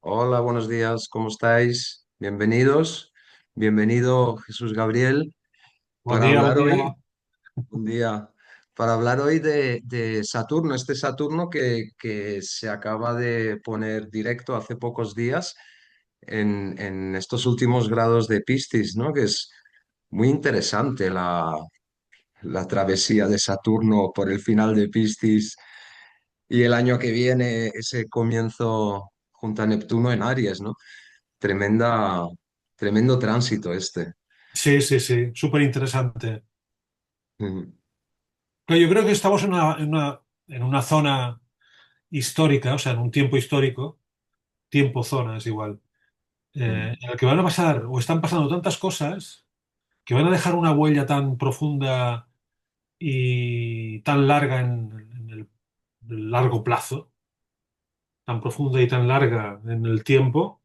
Hola, buenos días, ¿cómo estáis? Bienvenidos. Bienvenido Jesús Gabriel Buen para día, buen hablar día. hoy, un día, para hablar hoy de Saturno, este Saturno que se acaba de poner directo hace pocos días en estos últimos grados de Piscis, ¿no? Que es muy interesante la travesía de Saturno por el final de Piscis y el año que viene ese comienzo junto a Neptuno en Aries, ¿no? Tremenda, tremendo tránsito este. Sí, sí, sí, súper interesante. Ujú, Pero yo creo que estamos en una zona histórica, o sea, en un tiempo histórico, tiempo-zona es igual, ujú. en el que van a pasar o están pasando tantas cosas que van a dejar una huella tan profunda y tan larga en el largo plazo, tan profunda y tan larga en el tiempo,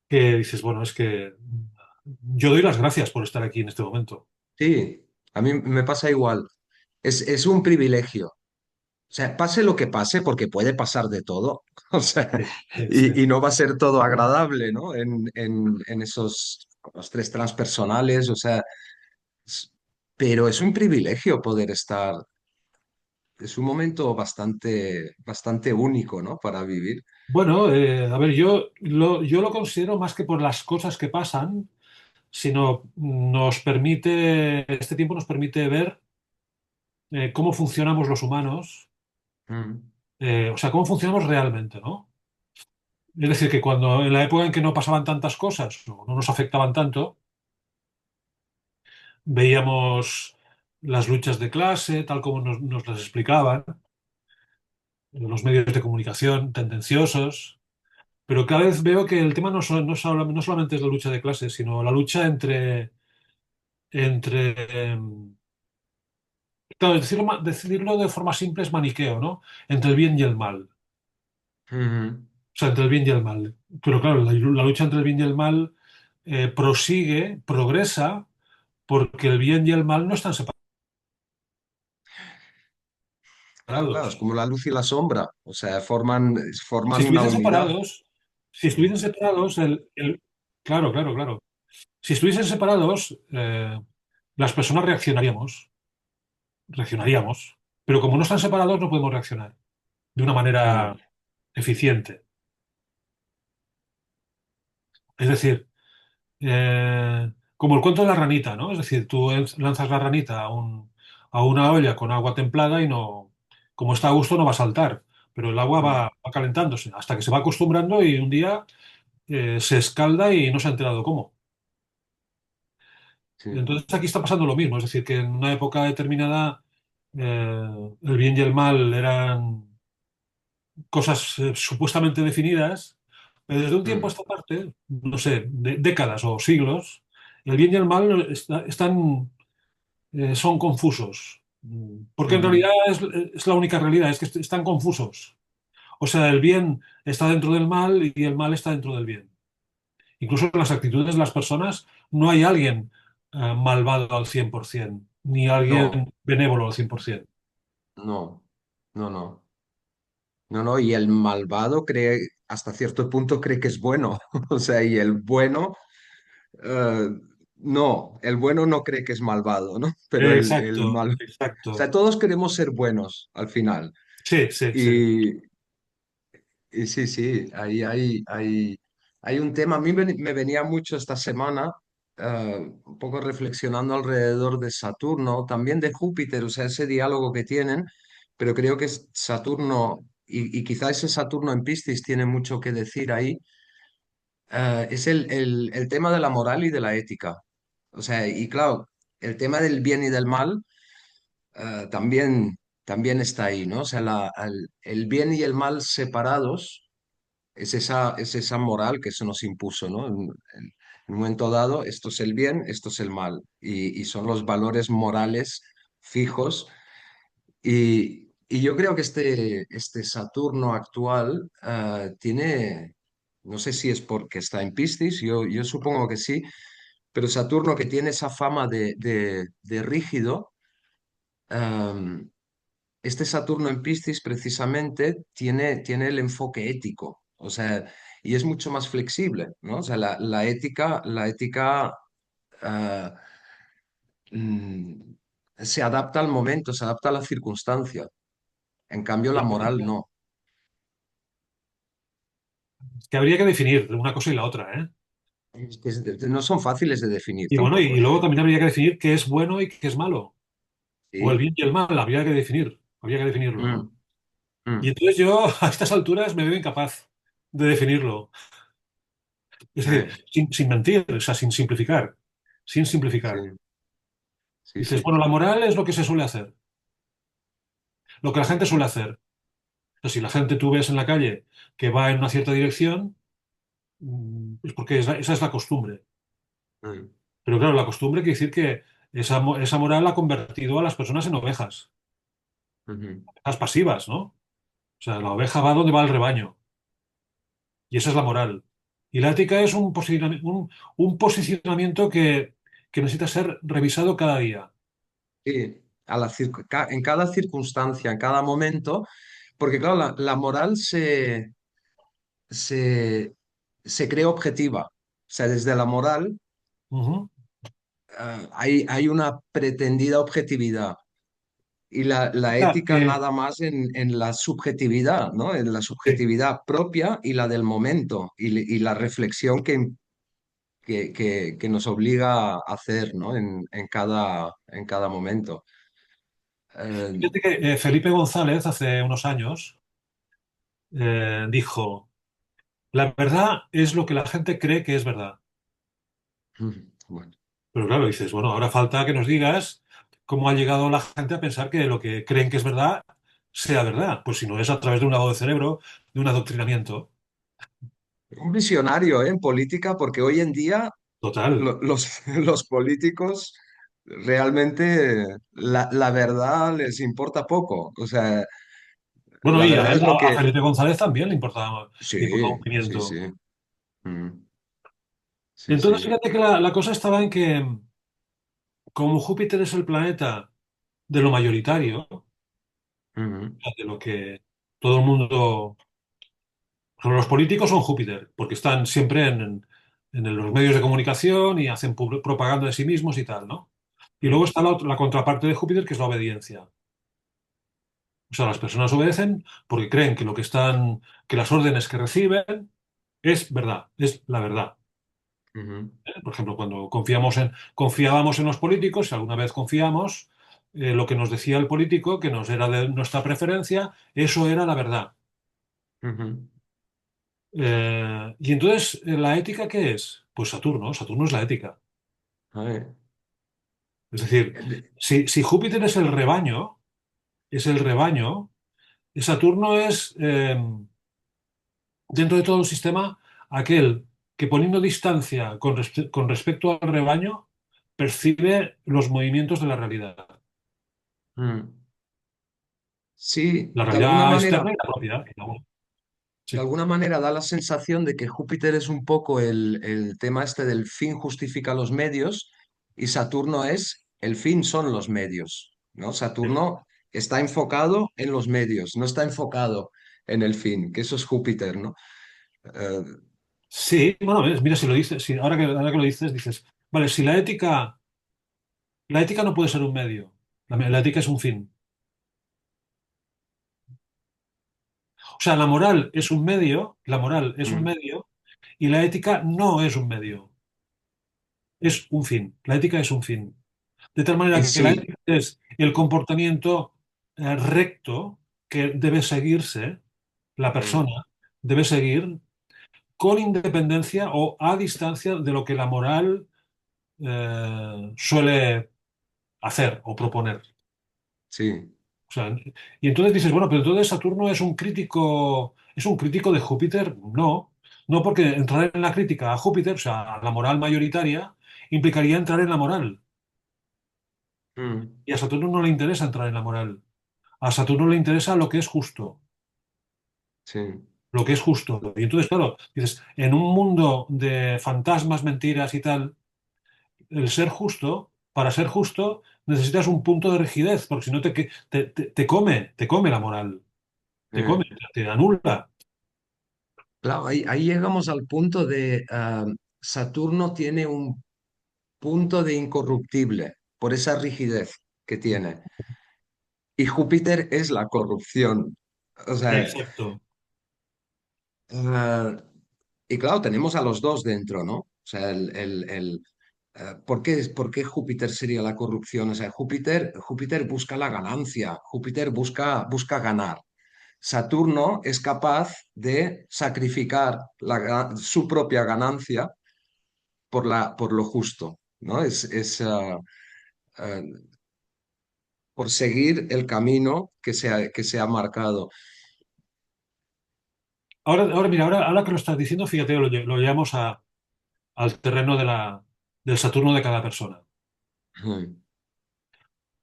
que dices, bueno, es que yo doy las gracias por estar aquí en este momento. Sí, a mí me pasa igual. Es un privilegio. O sea, pase lo que pase, porque puede pasar de todo. O sea, Sí, sí, sí. y no va a ser todo agradable, ¿no? En esos los tres transpersonales, o sea, es- pero es un privilegio poder estar. Es un momento bastante único, ¿no? Para vivir. Bueno, a ver, yo lo considero más que por las cosas que pasan, sino este tiempo nos permite ver cómo funcionamos los humanos, Mm, o sea, cómo funcionamos realmente, ¿no? Es decir, que cuando en la época en que no pasaban tantas cosas, o no nos afectaban tanto, veíamos las luchas de clase, tal como nos las explicaban, los medios de comunicación tendenciosos. Pero cada vez veo que el tema no solamente es la lucha de clases, sino la lucha entre, claro, decirlo de forma simple es maniqueo, ¿no? Entre el bien y el mal. ujú. O sea, entre el bien y el mal. Pero claro, la lucha entre el bien y el mal prosigue, progresa, porque el bien y el mal no están Claro, claro, es separados. como la luz y la sombra, o sea, Si forman una estuviesen unidad. separados, si Sí. estuviesen separados, claro, claro, claro. Si estuviesen separados, las personas reaccionaríamos, pero como no están separados, no podemos reaccionar de una manera Mm, eficiente. Es decir, como el cuento de la ranita, ¿no? Es decir, tú lanzas la ranita a una olla con agua templada y no, como está a gusto, no va a saltar, pero el agua va, mm, va calentándose hasta que se va acostumbrando y un día se escalda y no se ha enterado cómo. sí. Entonces aquí está pasando lo mismo, es decir, que en una época determinada el bien y el mal eran cosas supuestamente definidas, pero desde un tiempo a Mm, esta parte, no sé, décadas o siglos, el bien y el mal son confusos. Porque en ujú, realidad es la única realidad, es que están confusos. O sea, el bien está dentro del mal y el mal está dentro del bien. Incluso en las actitudes de las personas no hay alguien malvado al 100%, ni no, alguien benévolo al 100%. no, no, no, no, no, y el malvado cree, hasta cierto punto cree que es bueno, o sea, y el bueno, eh, no, el bueno no cree que es malvado, ¿no? Pero el Exacto, mal, o exacto. sea, todos queremos ser buenos al final. Sí, sí, sí. Y, y sí, sí, ahí hay un tema. A mí me venía mucho esta semana, un poco reflexionando alrededor de Saturno, también de Júpiter, o sea, ese diálogo que tienen, pero creo que es Saturno, y quizá ese Saturno en Piscis tiene mucho que decir ahí, es el tema de la moral y de la ética. O sea, y claro, el tema del bien y del mal también está ahí, ¿no? O sea, el bien y el mal separados es esa moral que se nos impuso, ¿no? En un momento dado, esto es el bien, esto es el mal, y son los valores morales fijos. Y yo creo que este Saturno actual tiene, no sé si es porque está en Piscis, yo supongo que sí, pero Saturno que tiene esa fama de rígido, eh, este Saturno en Piscis precisamente tiene el enfoque ético. O sea, y es mucho más flexible, ¿no? O sea, la ética ah, mm, se adapta al momento, se adapta a la circunstancia. En cambio, la moral no. Que habría que definir una cosa y la otra, ¿eh? No son fáciles de definir Y bueno, tampoco, y ¿eh? luego también habría que definir qué es bueno y qué es malo. O el Sí. bien y el mal, habría que definirlo, Mm, ¿no? Y mm. entonces yo a estas alturas me veo incapaz de definirlo. Es decir, Eh, sin mentir, o sea, sin simplificar. Sin simplificar. sí, sí, Dices, sí. bueno, la moral es lo que se suele hacer, lo que la gente suele hacer. Entonces, si la gente tú ves en la calle que va en una cierta dirección, es porque esa es la costumbre. Mm, Pero claro, la costumbre quiere decir que esa moral ha convertido a las personas en ujú. ovejas pasivas, ¿no? O sea, la oveja va donde va el rebaño. Y esa es la moral. Y la ética es un posicionamiento que necesita ser revisado cada día. Sí, en cada circunstancia, en cada momento, porque claro, la moral se, se crea objetiva. O sea, desde la moral Ujú. hay una pretendida objetividad y la Ética, ética nada más en la subjetividad, ¿no? En la sí. subjetividad propia y la del momento y la reflexión que nos obliga a hacer, ¿no? En cada momento. Eh, Fíjate que Felipe González hace unos años dijo, la verdad es lo que la gente cree que es verdad. bueno, Pero claro, dices, bueno, ahora falta que nos digas cómo ha llegado la gente a pensar que lo que creen que es verdad sea verdad. Pues si no es a través de un lavado de cerebro, de un adoctrinamiento. un visionario, ¿eh? En política, porque hoy en día Total. los políticos realmente la verdad les importa poco. O sea, Bueno, la y verdad es lo a que... Felipe González también le importaba un Sí, sí, pimiento. sí. Mm, sí, Entonces, sí. fíjate que la cosa estaba en que, como Júpiter es el planeta de lo mayoritario, o Ujú, sea, de lo que todo el mundo. Los políticos son Júpiter, porque están siempre en los medios de comunicación y hacen propaganda de sí mismos y tal, ¿no? Y luego mm, está la contraparte de Júpiter, que es la obediencia. O sea, las personas obedecen porque creen que que las órdenes que reciben es verdad, es la verdad. ujú, Por ejemplo, cuando confiábamos en los políticos, si alguna vez confiamos, lo que nos decía el político, que nos era de nuestra preferencia, eso era la verdad. ujú. Y entonces, ¿la ética qué es? Pues Saturno, Saturno es la ética. A ver, Es decir, si Júpiter es el rebaño, y Saturno es, dentro de todo el sistema, aquel que poniendo distancia con respecto al rebaño, percibe los movimientos de la realidad. mm. Sí, La de alguna realidad manera. externa y la propia. De Sí, alguna manera da la sensación de que Júpiter es un poco el tema este del fin justifica los medios y Saturno es el fin son los medios, ¿no? Saturno está enfocado en los medios, no está enfocado en el fin, que eso es Júpiter, ¿no? Eh, sí, bueno, mira, si lo dices, ahora que lo dices, dices, vale, si la ética no puede ser un medio, la ética es un fin. O sea, la moral es un medio, la moral es un mm, medio y la ética no es un medio, es un fin. La ética es un fin. De tal manera que la sí, ética es el comportamiento recto que debe seguirse, la mm, persona debe seguir con independencia o a distancia de lo que la moral suele hacer o proponer. sí, O sea, y entonces dices, bueno, pero entonces Saturno es un crítico de Júpiter. No, no porque entrar en la crítica a Júpiter, o sea, a la moral mayoritaria, implicaría entrar en la moral. mm, Y a Saturno no le interesa entrar en la moral. A Saturno le interesa lo que es justo, sí, lo que es justo. Y entonces, claro, dices, en un mundo de fantasmas, mentiras y tal, el ser justo, para ser justo, necesitas un punto de rigidez, porque si no te come la moral, te come, eh, te anula. Claro, ahí llegamos al punto de Saturno tiene un punto de incorruptible por esa rigidez que tiene. Y Júpiter es la corrupción. O sea, Exacto. ah, y claro, tenemos a los dos dentro, ¿no? O sea, ¿por qué Júpiter sería la corrupción? O sea, Júpiter busca la ganancia, Júpiter busca ganar. Saturno es capaz de sacrificar su propia ganancia por lo justo, ¿no? Ah, por seguir el camino que se ha marcado. Ahora, mira, ahora que lo estás diciendo, fíjate, lo llevamos al terreno del Saturno de cada persona. Mm.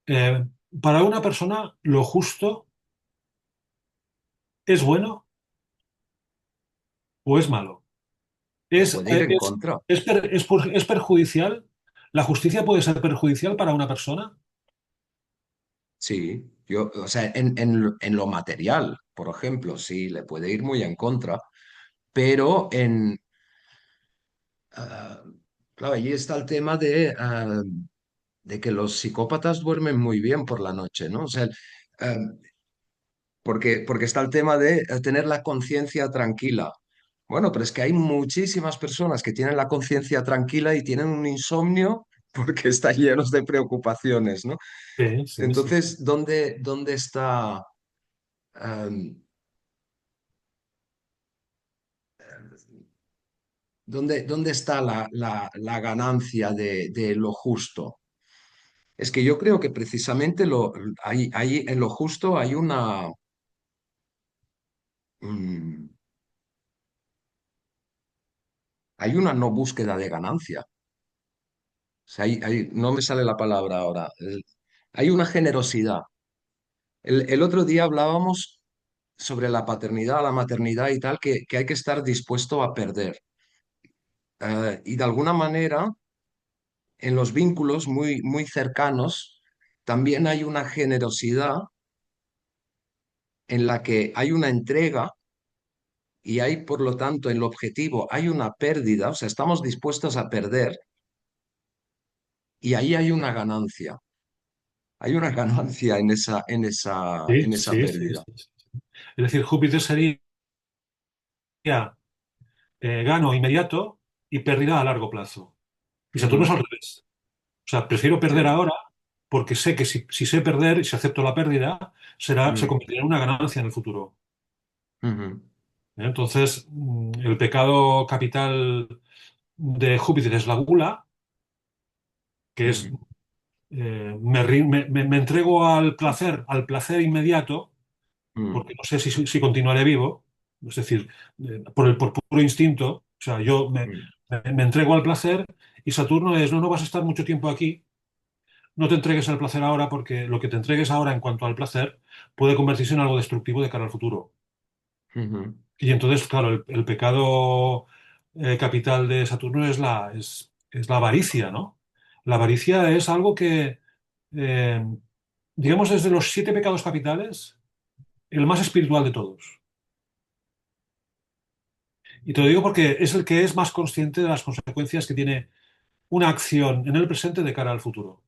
Eh, para una persona, lo justo es bueno o es malo. O Es, puede ir eh, en es, contra. es perjudicial. ¿La justicia puede ser perjudicial para una persona? Sí, o sea, en lo material, por ejemplo, sí, le puede ir muy en contra, pero ah, claro, allí está el tema de que los psicópatas duermen muy bien por la noche, ¿no? O sea, ah, porque está el tema de tener la conciencia tranquila. Bueno, pero es que hay muchísimas personas que tienen la conciencia tranquila y tienen un insomnio porque están llenos de preocupaciones, ¿no? Sí, sí, sí, sí. Entonces, dónde está, em, dónde está la ganancia de lo justo? Es que yo creo que precisamente en lo justo mm, hay una no búsqueda de ganancia. O sea, no me sale la palabra ahora. Hay una generosidad. El otro día hablábamos sobre la paternidad, la maternidad y tal, que hay que estar dispuesto a perder. Y de alguna manera, en los vínculos muy, muy cercanos, también hay una generosidad en la que hay una entrega y hay, por lo tanto, en el objetivo hay una pérdida, o sea, estamos dispuestos a perder y ahí hay una ganancia. Hay una ganancia Sí, en esa sí, sí, pérdida. sí, sí. Es decir, Júpiter sería gano inmediato y pérdida a largo plazo. Y Saturno es Ujú. al revés. O sea, prefiero perder Sí. ahora porque sé que si sé perder y si acepto la pérdida, se Ujú. convertirá en una ganancia en el futuro. Ujú. Entonces, el pecado capital de Júpiter es la gula, que es Ujú. me entrego al placer inmediato, Ujú. porque no sé si continuaré vivo, es decir, por puro instinto, o sea, Ujú. me entrego al placer y Saturno es, no, no vas a estar mucho tiempo aquí, no te entregues al placer ahora porque lo que te entregues ahora en cuanto al placer puede convertirse en algo destructivo de cara al futuro. Ujú. Y entonces, claro, el pecado capital de Saturno es la avaricia, ¿no? La avaricia es algo que, eh, digamos, es de los siete pecados capitales, el más espiritual de todos. Y te lo digo porque es el que es más consciente de las consecuencias que tiene una acción en el presente de cara al futuro.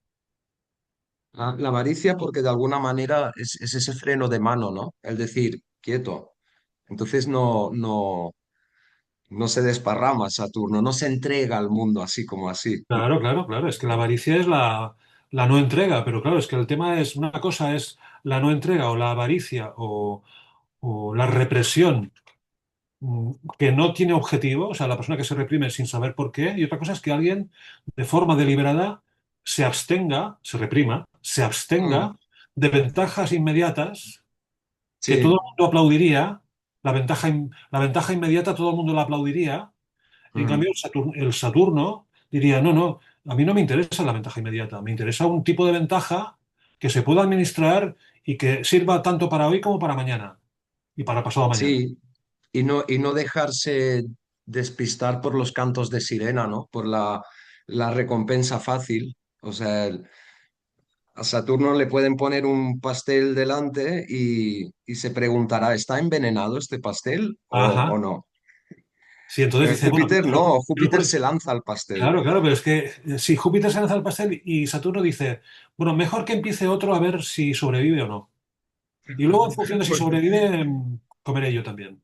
La avaricia porque de alguna manera es ese freno de mano, ¿no? El decir, quieto. Entonces no se desparrama Saturno, no se entrega al mundo así como así. Claro, claro, claro. Es que la avaricia es la no entrega, pero claro, es que el tema es, una cosa es la no entrega o la avaricia o la represión que no tiene objetivo, o sea, la persona que se reprime sin saber por qué, y otra cosa es que alguien de forma deliberada se abstenga, se reprima, se Mm. abstenga de ventajas inmediatas que todo el Sí. mundo aplaudiría, la ventaja inmediata todo el mundo la aplaudiría, en cambio Ujú. El Saturno diría, no, no, a mí no me interesa la ventaja inmediata, me interesa un tipo de ventaja que se pueda administrar y que sirva tanto para hoy como para mañana y para pasado mañana. Sí, y no dejarse despistar por los cantos de sirena, ¿no? Por la recompensa fácil. O sea, a Saturno le pueden poner un pastel delante y se preguntará, ¿está envenenado este pastel o Ajá. no? Sí, entonces dice, bueno, Júpiter no, pero Júpiter se lanza al pastel. claro, claro, pero es que si Júpiter se lanza al pastel y Saturno dice, bueno, mejor que empiece otro a ver si sobrevive o no. Y luego, en función de si Pues sobrevive, comeré yo también.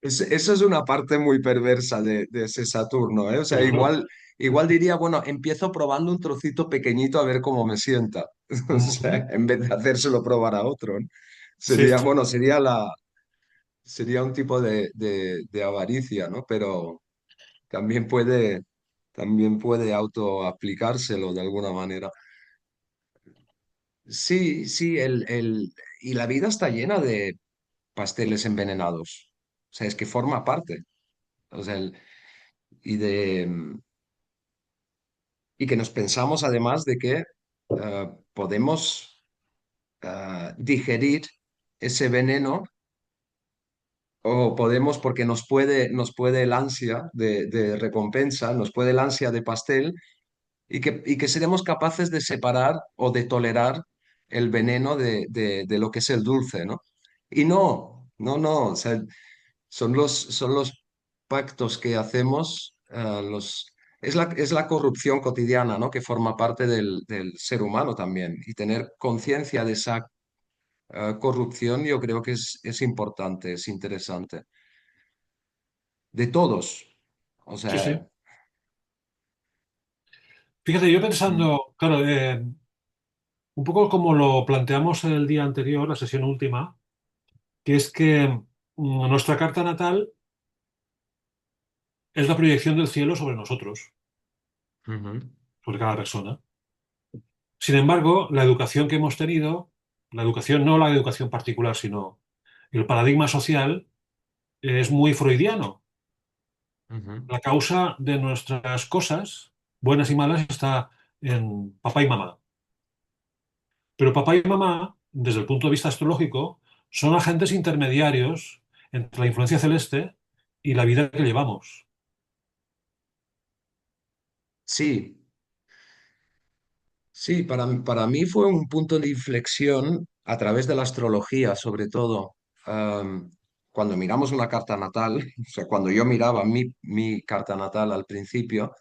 eso es una parte muy perversa de ese Saturno, ¿eh? O sea, Claro. igual diría, bueno, empiezo probando un trocito pequeñito a ver cómo me sienta. O Ujú. sea, en vez de hacérselo probar a otro, ¿no? Sí, Sería, sí, bueno, sería un tipo de avaricia, ¿no? Pero también también puede autoaplicárselo de alguna manera. Sí, sí, y la vida está llena de pasteles envenenados. O sea, es que forma parte. O sea, y y que nos pensamos además de que podemos digerir ese veneno o podemos porque nos puede el ansia de recompensa, nos puede el ansia de pastel y que seremos capaces de separar o de tolerar el veneno de lo que es el dulce, ¿no? Y no, o sea, son los pactos que hacemos, es la corrupción cotidiana, ¿no? Que forma parte del ser humano también. Y tener conciencia de esa corrupción yo creo que es importante, es interesante. De todos. O sí, sí. sea, Fíjate, yo mm, pensando, claro, un poco como lo planteamos el día anterior, la sesión última, que es que nuestra carta natal es la proyección del cielo sobre nosotros, ujú. sobre cada persona. Sin embargo, la educación que hemos tenido, la educación, no la educación particular, sino el paradigma social, es muy freudiano. Ujú. La causa de nuestras cosas, buenas y malas, está en papá y mamá. Pero papá y mamá, desde el punto de vista astrológico, son agentes intermediarios entre la influencia celeste y la vida que llevamos. Sí, sí, para mí fue un punto de inflexión a través de la astrología, sobre todo. Cuando miramos una carta natal, o sea, cuando yo miraba mi carta natal al principio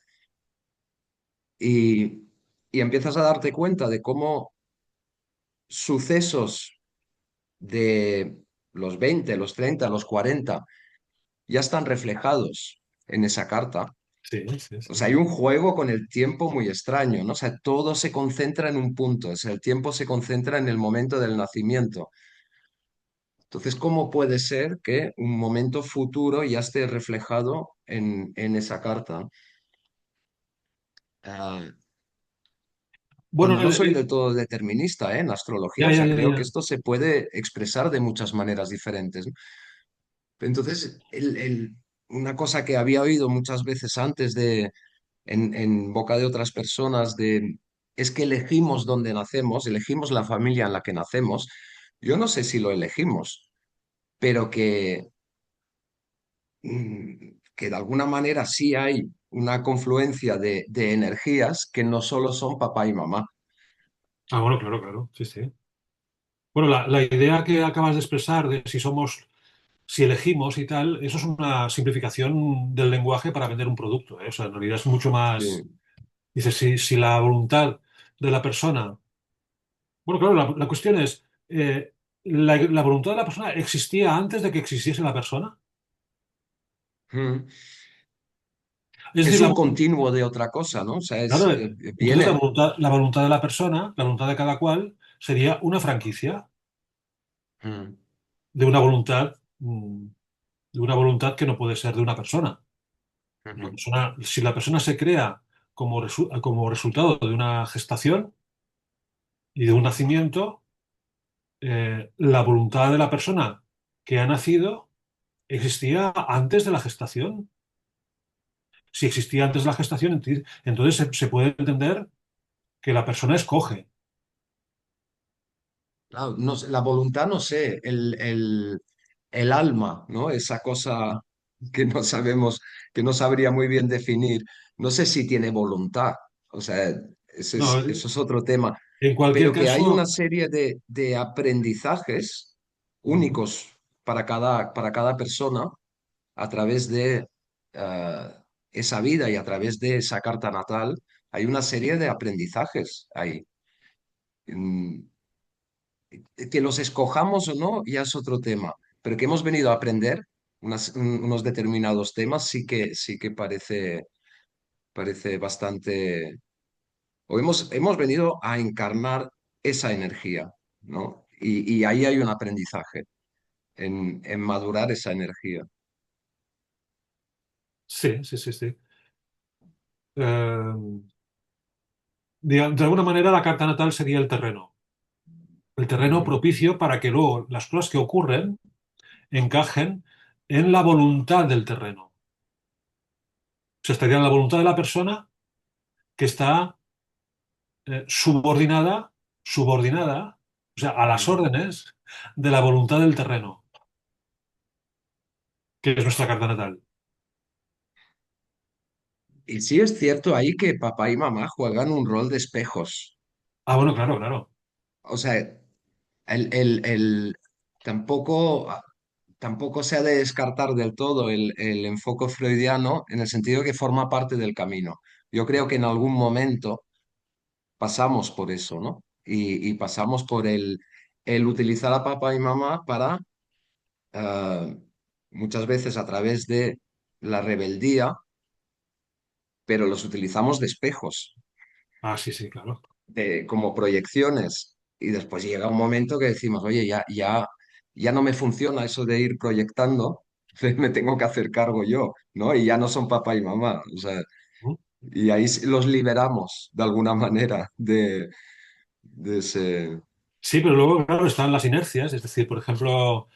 y, y empiezas a darte cuenta de cómo sucesos de los 20, los 30, los 40 ya están reflejados en esa carta. Sí, sí, O sí. sea, hay un juego con el tiempo muy extraño, ¿no? O sea, todo se concentra en un punto, o sea, el tiempo se concentra en el momento del nacimiento. Entonces, ¿cómo puede ser que un momento futuro ya esté reflejado en esa carta? Ah, Bueno, cuando no soy del todo determinista, ¿eh? En la astrología, ya, o ya, sea, ya, creo que ya. esto se puede expresar de muchas maneras diferentes, ¿no? Entonces, una cosa que había oído muchas veces antes en boca de otras personas es que elegimos dónde nacemos, elegimos la familia en la que nacemos. Yo no sé si lo elegimos, pero que de alguna manera sí hay una confluencia de energías que no solo son papá y mamá. Ah, bueno, claro, claro, sí, sí. Bueno, la idea que acabas de expresar de si somos, si elegimos y tal, eso es una simplificación del lenguaje para vender un producto, ¿eh? O sea, en realidad es mucho más. Sí. Dice, si la voluntad de la persona. Bueno, claro, la cuestión es, ¿la voluntad de la persona existía antes de que existiese la persona? Mm. Es decir, Es un continuo de otra cosa, ¿no? O sea, claro, entonces viene. la voluntad de la persona, la voluntad de cada cual, sería una franquicia Mm, de una voluntad, de una voluntad que no puede ser de una persona. La ujú. persona, si la persona se crea como resultado de una gestación y de un nacimiento, la voluntad de la persona que ha nacido existía antes de la gestación. Si existía antes de la gestación, entonces se puede entender que la persona escoge. Claro, la voluntad, no sé, el alma, ¿no? Esa cosa que no sabemos, que no sabría muy bien definir. No sé si tiene voluntad, o sea, No, eso es otro tema, en cualquier pero que hay una caso, serie de aprendizajes ujú, únicos para para cada persona a través eh, esa vida y a través de esa carta natal hay una serie de aprendizajes ahí. Mm, que los escojamos o no ya es otro tema, pero que hemos venido a aprender unos determinados temas sí que parece bastante, o hemos venido a encarnar esa energía, ¿no? Y ahí hay un aprendizaje en madurar esa energía. Sí, sí, sí, sí. Eh, de alguna manera la carta natal sería el terreno Ujú. propicio para que luego las cosas que ocurren encajen en la voluntad del terreno. O sea, estaría en la voluntad de la persona que está subordinada, o sea, a las Ujú. órdenes de la voluntad del terreno, que es nuestra carta natal. Y sí es cierto ahí que papá y mamá juegan un rol de espejos. Ah, bueno, claro, claro. O sea, el tampoco, tampoco se ha de descartar del todo el enfoque freudiano en el sentido que forma parte del camino. Yo creo que en algún momento pasamos por eso, ¿no? Y pasamos por el utilizar a papá y mamá para, eh, muchas veces a través de la rebeldía, pero los utilizamos de espejos, Ah, sí, sí, claro. como proyecciones. Y después llega un momento que decimos, oye, ya no me funciona eso de ir proyectando, me tengo que hacer cargo yo, ¿no? Y ya no son papá y mamá, o sea, y ahí los liberamos de alguna manera de ese... Sí, pero luego, claro, están las inercias, es decir, por ejemplo,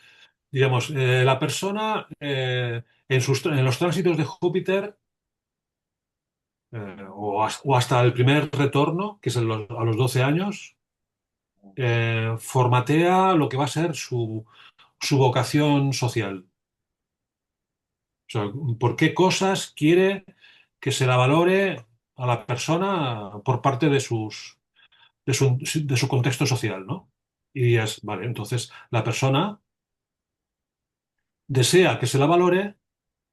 digamos, la persona en los tránsitos de Júpiter o hasta el primer retorno, que es a los 12 años, formatea lo que va a ser su vocación social. O sea, por qué cosas quiere que se la valore a la persona por parte de su contexto social, ¿no? Y es, vale, entonces la persona desea que se la valore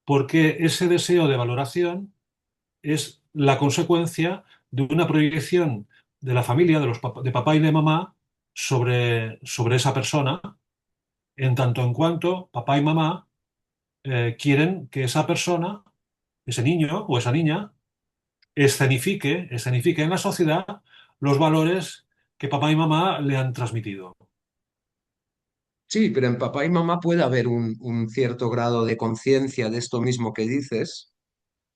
porque ese deseo de valoración es la consecuencia de una proyección de la familia, de papá y de mamá, sobre esa persona, en tanto en cuanto papá y mamá quieren que esa persona, ese niño o esa niña, escenifique en la sociedad los valores que papá y mamá le han transmitido. Sí, pero en papá y mamá puede haber un cierto grado de conciencia de esto mismo que dices.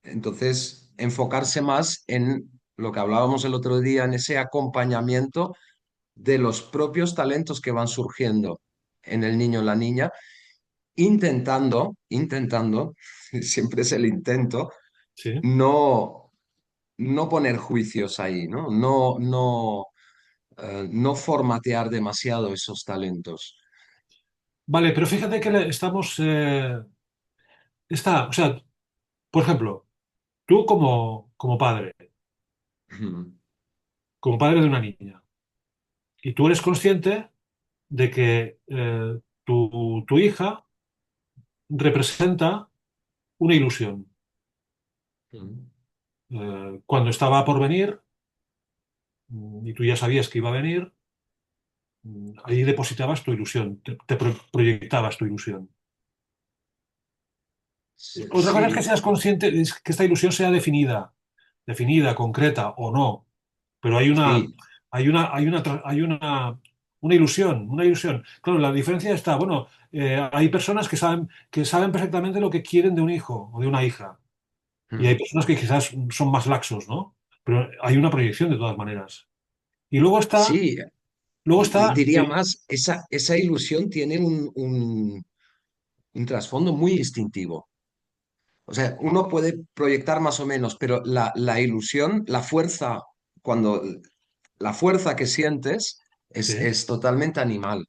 Entonces, enfocarse más en lo que hablábamos el otro día, en ese acompañamiento de los propios talentos que van surgiendo en el niño o la niña, intentando, siempre es el intento, ¿Sí? no, no poner juicios ahí, ¿no? No formatear demasiado esos talentos. Vale, pero fíjate que o sea, por ejemplo, tú como padre de una niña, y tú eres consciente de que tu hija representa una ilusión. Cuando estaba por venir, y tú ya sabías que iba a venir, ahí depositabas tu ilusión, te proyectabas tu ilusión. Otra cosa es que Sí, seas consciente, es que esta ilusión sea definida, concreta o no, pero sí. hay una una ilusión. Claro, la diferencia está, bueno, hay personas que saben perfectamente lo que quieren de un hijo o de una hija, y hay personas que quizás son más laxos, ¿no? Pero hay una proyección de todas maneras. Y Sí, luego y está, diría más, esa ilusión tiene un trasfondo muy instintivo. O sea, uno puede proyectar más o menos, pero la ilusión, cuando la fuerza que sientes sí, es totalmente animal.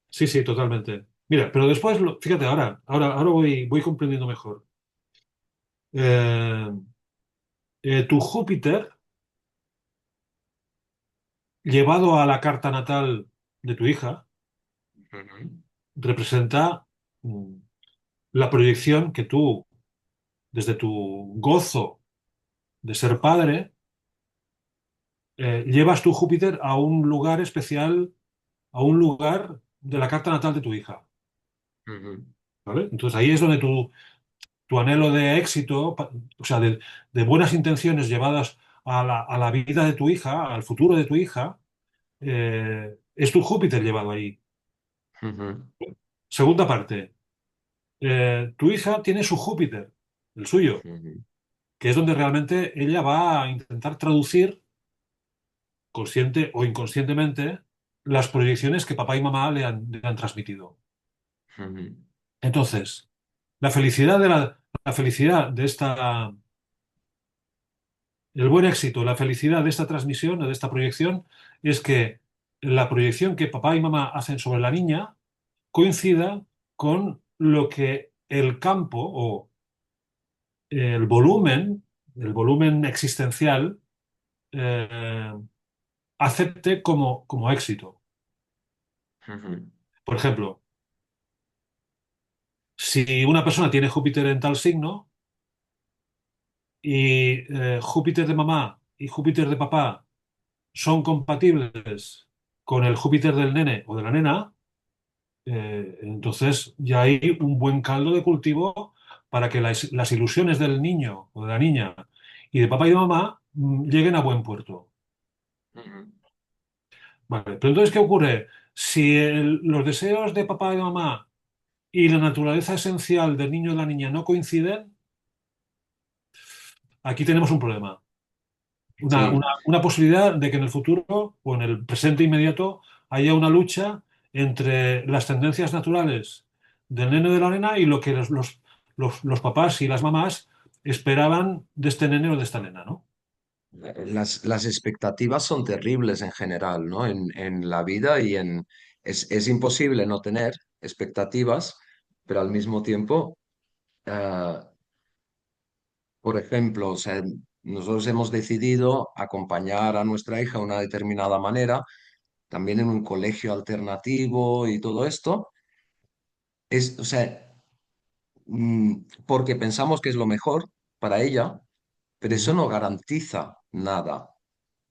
sí, sí, totalmente. Mira, pero después, fíjate, ahora voy comprendiendo mejor. Eh, Tu Júpiter, llevado a la carta natal de tu hija, Ujú. representa mm, la proyección que tú, desde tu gozo de ser padre, llevas tu Júpiter a un lugar especial, a un lugar de la carta natal de tu hija. Ujú, ¿Vale? Entonces ahí es donde tu anhelo de éxito, o sea, de buenas intenciones llevadas a la vida de tu hija, al futuro de tu hija, es tu Júpiter llevado ahí. ujú, Segunda parte, tu hija tiene su Júpiter, el suyo, ujú. que es donde realmente ella va a intentar traducir, consciente o inconscientemente, las proyecciones que papá y mamá le han transmitido. Ujú, Entonces, la felicidad la felicidad de esta, el buen éxito, la felicidad de esta transmisión o de esta proyección es que la proyección que papá y mamá hacen sobre la niña coincida con lo que el campo o el volumen existencial, eh, acepte como éxito. ujú. Por ejemplo, si una persona tiene Júpiter en tal signo y Júpiter de mamá y Júpiter de papá son compatibles con el Júpiter del nene o de la nena, entonces ya hay un buen caldo de cultivo para que las ilusiones del niño o de la niña y de papá y de mamá lleguen a buen puerto. Ujú. Vale, pero entonces, ¿qué ocurre? Si los deseos de papá y de mamá y la naturaleza esencial del niño o de la niña no coinciden, aquí tenemos un problema. Sí, Una posibilidad de que en el futuro o en el presente inmediato haya una lucha entre las tendencias naturales del nene o de la nena y lo que los papás y las mamás esperaban de este nene o de esta nena, ¿no? las expectativas son terribles en general, ¿no? En la vida y en... Es imposible no tener expectativas, pero al mismo tiempo, eh, por ejemplo, o sea, nosotros hemos decidido acompañar a nuestra hija de una determinada manera, también en un colegio alternativo y todo esto. O sea, porque pensamos que es lo mejor para ella, pero eso Ujú. no garantiza nada.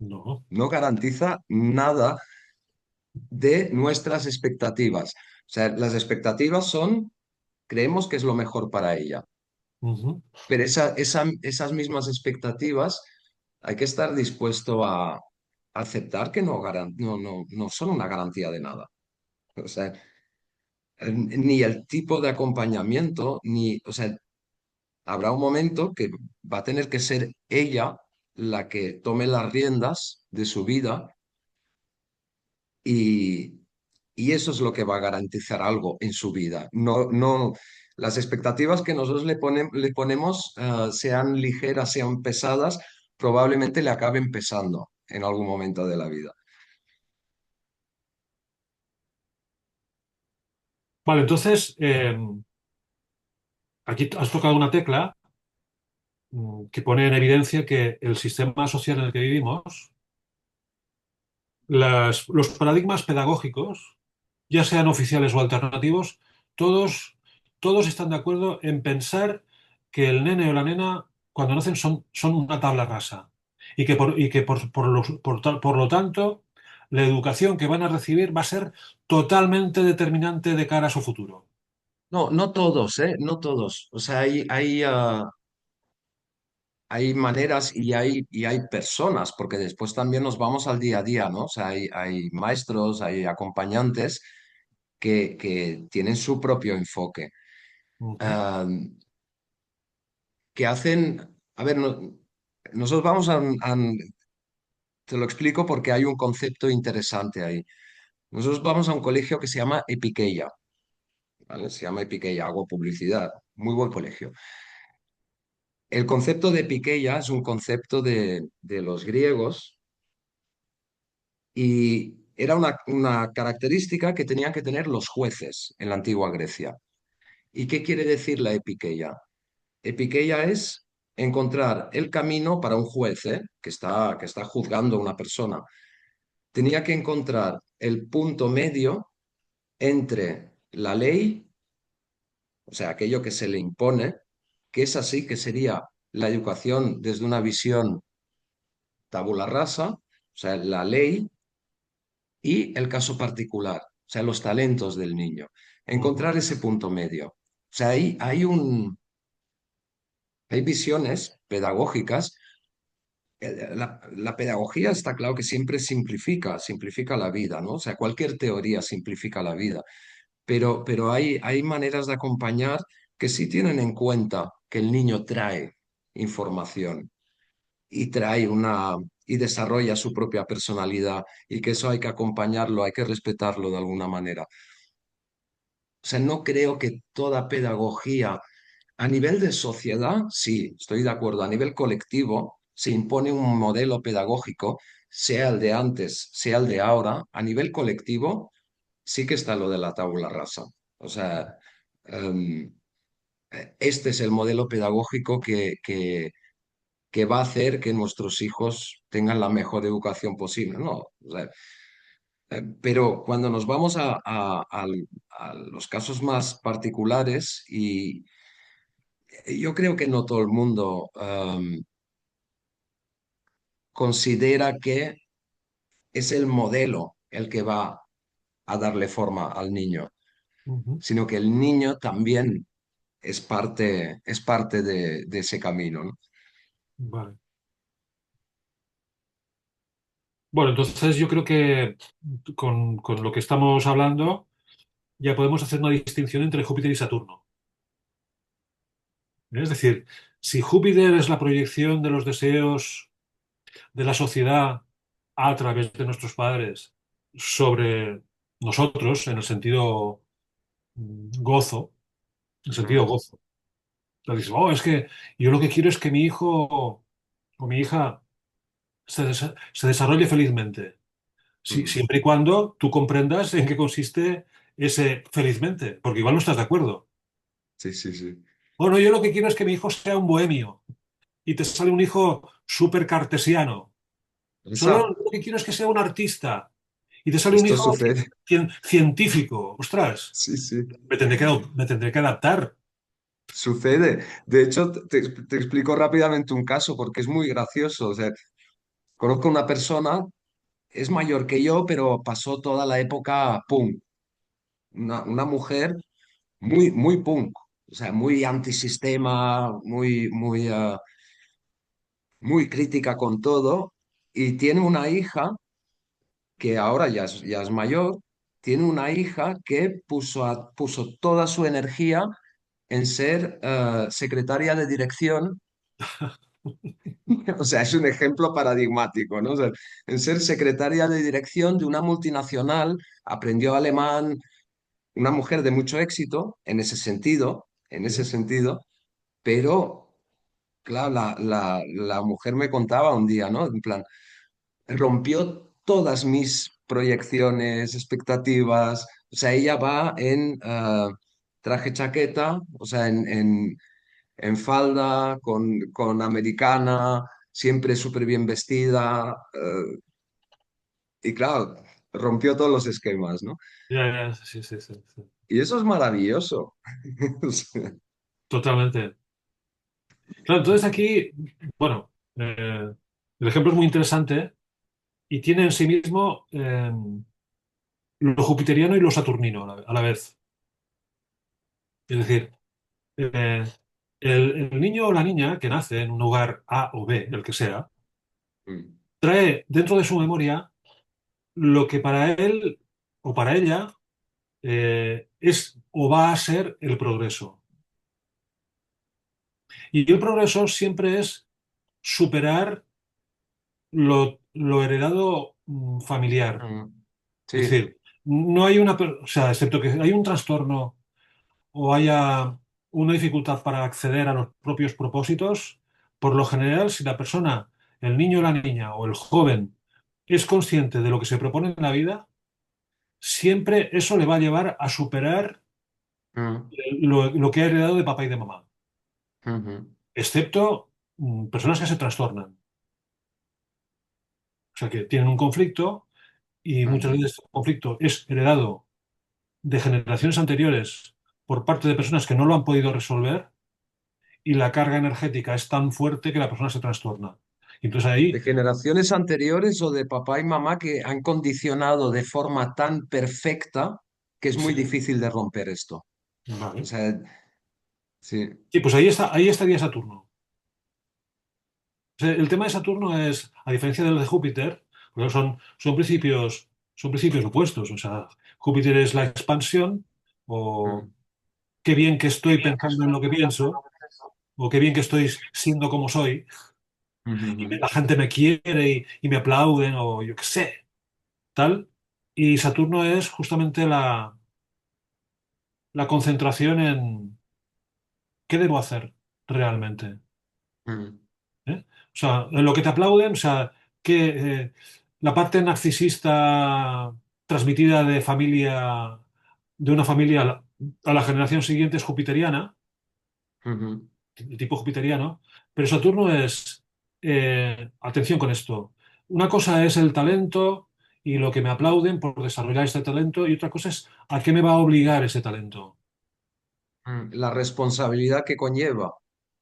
No. No garantiza nada de nuestras expectativas. O sea, las expectativas son, creemos que es lo mejor para ella, Ujú. pero esas mismas expectativas hay que estar dispuesto a aceptar que no son una garantía de nada. O sea, ni el tipo de acompañamiento, ni, o sea, habrá un momento que va a tener que ser ella la que tome las riendas de su vida y, y eso es lo que va a garantizar algo en su vida. No, las expectativas que nosotros le ponemos, sean ligeras, sean pesadas, probablemente le acaben pesando en algún momento de la vida. Vale, entonces, aquí has tocado una tecla que pone en evidencia que el sistema social en el que vivimos, los paradigmas pedagógicos, ya sean oficiales o alternativos, todos, todos están de acuerdo en pensar que el nene o la nena, cuando nacen, son una tabla rasa y que por lo tanto, la educación que van a recibir va a ser totalmente determinante de cara a su futuro. No, no todos, ¿eh? No todos. O sea, hay maneras y hay personas, porque después también nos vamos al día a día, ¿no? O sea, hay maestros, hay acompañantes que tienen su propio enfoque, Ujú, ah, que hacen, a ver, nosotros vamos te lo explico porque hay un concepto interesante ahí. Nosotros vamos a un colegio que se llama Epiqueia, ¿vale? Se llama Epiqueia, hago publicidad, muy buen colegio. El concepto de Epiqueia es un concepto de los griegos y era una característica que tenían que tener los jueces en la antigua Grecia. ¿Y qué quiere decir la epiqueia? Epiqueia es encontrar el camino para un juez, que está juzgando a una persona. Tenía que encontrar el punto medio entre la ley, o sea, aquello que se le impone, que es así, que sería la educación desde una visión tabula rasa, o sea, la ley y el caso particular, o sea, los talentos del niño. Ujú, Encontrar ese punto medio. O sea, hay visiones pedagógicas. La pedagogía está claro que siempre simplifica la vida, ¿no? O sea, cualquier teoría simplifica la vida, pero hay maneras de acompañar que sí tienen en cuenta que el niño trae información y y desarrolla su propia personalidad y que eso hay que acompañarlo, hay que respetarlo de alguna manera. O sea, no creo que toda pedagogía a nivel de sociedad, sí, estoy de acuerdo. A nivel colectivo, se impone un modelo pedagógico, sea el de antes, sea el de ahora. A nivel colectivo, sí que está lo de la tabula rasa. O sea, em, este es el modelo pedagógico que va a hacer que nuestros hijos tengan la mejor educación posible, ¿no? O sea, pero cuando nos vamos a los casos más particulares, y yo creo que no todo el mundo considera que es el modelo el que va a darle forma al niño, ujú. sino que el niño también es parte de ese camino, ¿no? Vale. Bueno, entonces yo creo que con lo que estamos hablando ya podemos hacer una distinción entre Júpiter y Saturno. Es decir, si Júpiter es la proyección de los deseos de la sociedad a través de nuestros padres sobre nosotros, en el sentido gozo, en el sentido Mm, gozo. Entonces, dices, oh, es que yo lo que quiero es que mi hijo o mi hija se desarrolle felizmente. mm. Siempre y cuando tú comprendas en qué consiste ese felizmente, porque igual no estás de acuerdo. Sí, sí, sí. Bueno, yo lo que quiero es que mi hijo sea un bohemio y te sale un hijo súper cartesiano. Solo Esa- lo que quiero es que sea un artista y te sale un Esto hijo sucede. científico. Ostras, Sí, sí. me tendré que adaptar. Sucede. De hecho, te explico rápidamente un caso porque es muy gracioso. O sea, conozco una persona, es mayor que yo, pero pasó toda la época punk. Una mujer muy punk, o sea, muy antisistema, muy crítica con todo, y tiene una hija que ahora ya es mayor, tiene una hija que puso toda su energía en ser secretaria de dirección. O sea, es un ejemplo paradigmático, ¿no? O sea, en ser secretaria de dirección de una multinacional, aprendió alemán, una mujer de mucho éxito en ese Sí, sentido, pero, claro, la mujer me contaba un día, ¿no? En plan, rompió todas mis proyecciones, expectativas. O sea, ella va en traje chaqueta, o sea, en falda, con americana, siempre súper bien vestida. Y claro, rompió todos los esquemas, ¿no? sí, sí, sí, sí. Y eso es maravilloso. O sea, Totalmente. Claro, entonces aquí, bueno, el ejemplo es muy interesante y tiene en sí mismo lo jupiteriano y lo saturnino a la vez. Es decir, eh, el niño o la niña que nace en un hogar A o B, el que sea, mm, trae dentro de su memoria lo que para él o para ella es o va a ser el progreso. Y el progreso siempre es superar lo heredado familiar. mm. Es Sí. decir, no hay o sea, excepto que hay un trastorno o haya una dificultad para acceder a los propios propósitos, por lo general, si la persona, el niño, la niña o el joven es consciente de lo que se propone en la vida, siempre eso le va a llevar a superar Mm, lo que ha heredado de papá y de mamá, ujú, excepto personas que se trastornan, o sea, que tienen un conflicto y muchas ujú, veces el conflicto es heredado de generaciones anteriores por parte de personas que no lo han podido resolver y la carga energética es tan fuerte que la persona se trastorna. Y entonces ahí, De generaciones anteriores o de papá y mamá que han condicionado de forma tan perfecta que es muy sí, difícil de romper esto. O vale. sea, sí. Sí, pues ahí está, ahí estaría Saturno. O sea, el tema de Saturno es, a diferencia del de Júpiter, porque son principios opuestos. O sea, Júpiter es la expansión, o Mm, qué bien que estoy pensando en lo que pienso, o qué bien que estoy siendo como soy, ujú, y ujú, la gente me quiere y me aplauden, o yo qué sé, tal. Y Saturno es justamente la concentración en qué debo hacer realmente. mm, ¿Eh? O sea, en lo que te aplauden, o sea, que la parte narcisista transmitida de una familia a la generación siguiente es jupiteriana, ujú, de tipo jupiteriano, pero Saturno es, atención con esto, una cosa es el talento y lo que me aplauden por desarrollar este talento y otra cosa es a qué me va a obligar ese talento. La responsabilidad que conlleva.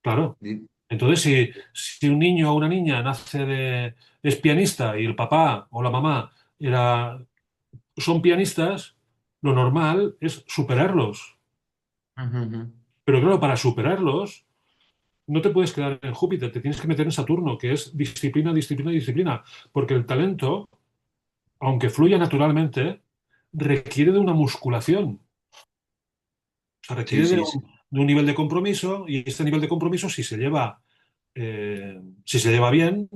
Claro. Di- Entonces, si un niño o una niña nace es pianista y el papá o la mamá son pianistas, lo normal es superarlos. ujú, ujú, Pero claro, para superarlos, no te puedes quedar en Júpiter, te tienes que meter en Saturno, que es disciplina, disciplina, disciplina. Porque el talento, aunque fluya naturalmente, requiere de una musculación. O sea, sí, requiere sí, sí. de un nivel de compromiso y este nivel de compromiso, si se lleva bien,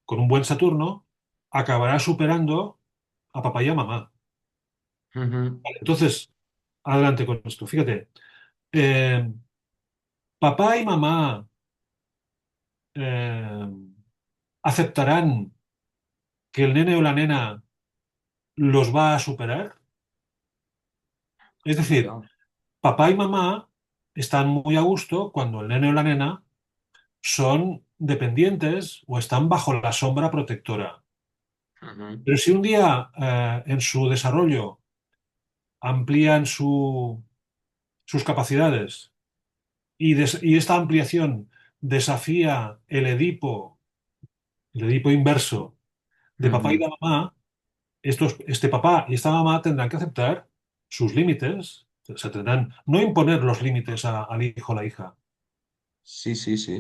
con un buen Saturno, acabará superando a papá y a mamá. Ujú, Vale, entonces, adelante con esto. Fíjate, eh, papá y mamá eh, aceptarán que el nene o la nena los va a superar. Es decir, ya, papá y mamá están muy a gusto cuando el nene o la nena son dependientes o están bajo la sombra protectora. ujú, Pero si un día en su desarrollo amplían sus capacidades y esta ampliación desafía el Edipo inverso de papá y ujú. de mamá, este papá y esta mamá tendrán que aceptar sus límites, se tendrán, no imponer los límites al hijo o la hija. Sí, sí, sí.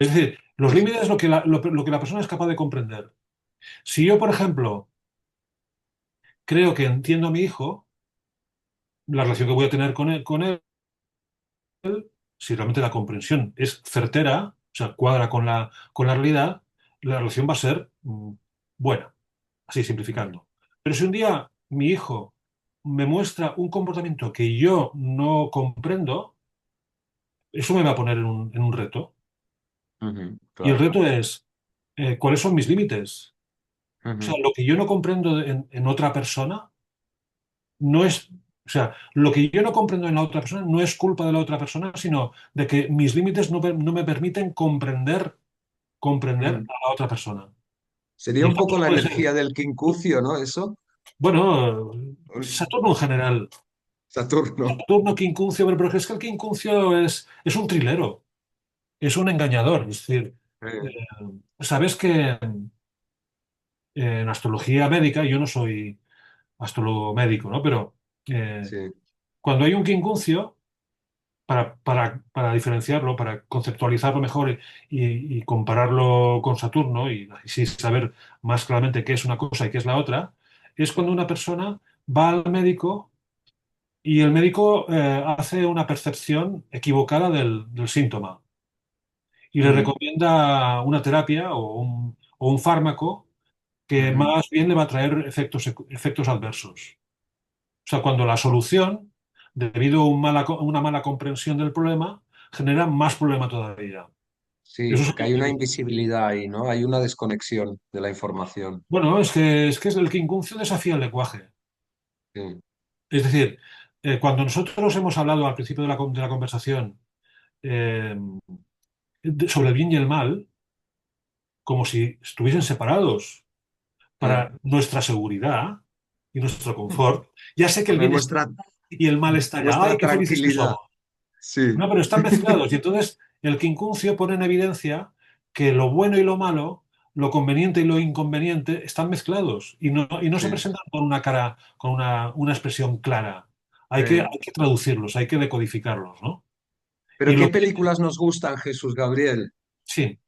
Es decir, los límites es lo que la persona es capaz de comprender. Si yo, por ejemplo, creo que entiendo a mi hijo, la relación que voy a tener con él, si realmente la comprensión es certera, o sea, cuadra con la realidad, la relación va a ser buena, así simplificando. Pero si un día mi hijo me muestra un comportamiento que yo no comprendo, eso me va a poner en un reto. Ujú, Y el claro. reto es, ¿cuáles son mis límites? O sea, Ujú, lo que yo no comprendo en otra persona no es, o sea, lo que yo no comprendo en la otra persona no es culpa de la otra persona, sino de que mis límites no me permiten comprender ujú. a la otra persona. Sería Y un entonces poco la puede ser, energía del quincucio, ¿no? Eso. bueno, Un Saturno en general. Saturno. Saturno, quincuncio, pero es que el quincuncio es un trilero, es un engañador. Es decir, eh, sabes que en astrología médica, yo no soy astrólogo médico, ¿no? Pero eh, Sí. cuando hay un quincuncio, para diferenciarlo, para conceptualizarlo mejor y compararlo con Saturno y así saber más claramente qué es una cosa y qué es la otra, es cuando una persona va al médico y el médico hace una percepción equivocada del síntoma y le Ujú, recomienda una terapia o un fármaco que ujú. más bien le va a traer efectos adversos. O sea, cuando la solución, debido a una mala comprensión del problema, genera más problema todavía. Eso Sí, es, que hay una invisibilidad ahí, ¿no? Hay una desconexión de la información. bueno, es que el quincuncio desafía el lenguaje. Sí. Es decir, cuando nosotros hemos hablado al principio de la conversación eh, sobre el bien y el mal, como si estuviesen separados Eh, para nuestra seguridad y nuestro confort, ya sé que el Para bien es nuestra, y el mal está allá. ¡Ay, muestra qué felices que tranquilidad. somos! Sí, No, pero están mezclados. Y entonces el quincuncio pone en evidencia que lo bueno y lo malo, lo conveniente y lo inconveniente están mezclados y no se sí. presentan con una cara, con una expresión clara. Eh, Hay que traducirlos, hay que decodificarlos, ¿no? Y Pero ¿qué lo que, películas nos gustan, Jesús Gabriel? sí,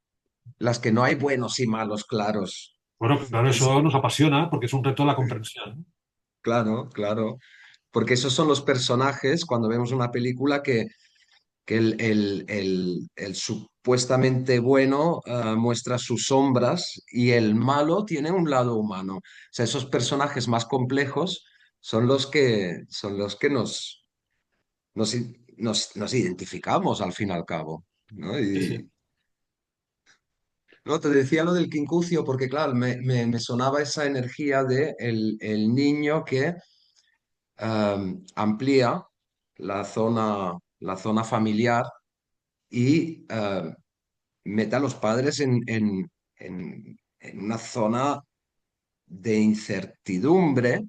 Las que no hay buenos y malos claros. bueno, claro, Es, eso nos apasiona porque es un reto de la comprensión. claro, claro. Porque esos son los personajes cuando vemos una película que el supuestamente bueno muestra sus sombras y el malo tiene un lado humano. O sea, esos personajes más complejos son los que nos identificamos al fin y al cabo, ¿no? Sí, sí. No, te decía lo del quincucio porque, claro, me sonaba esa energía de el niño que amplía la zona familiar y mete a los padres en una zona de incertidumbre,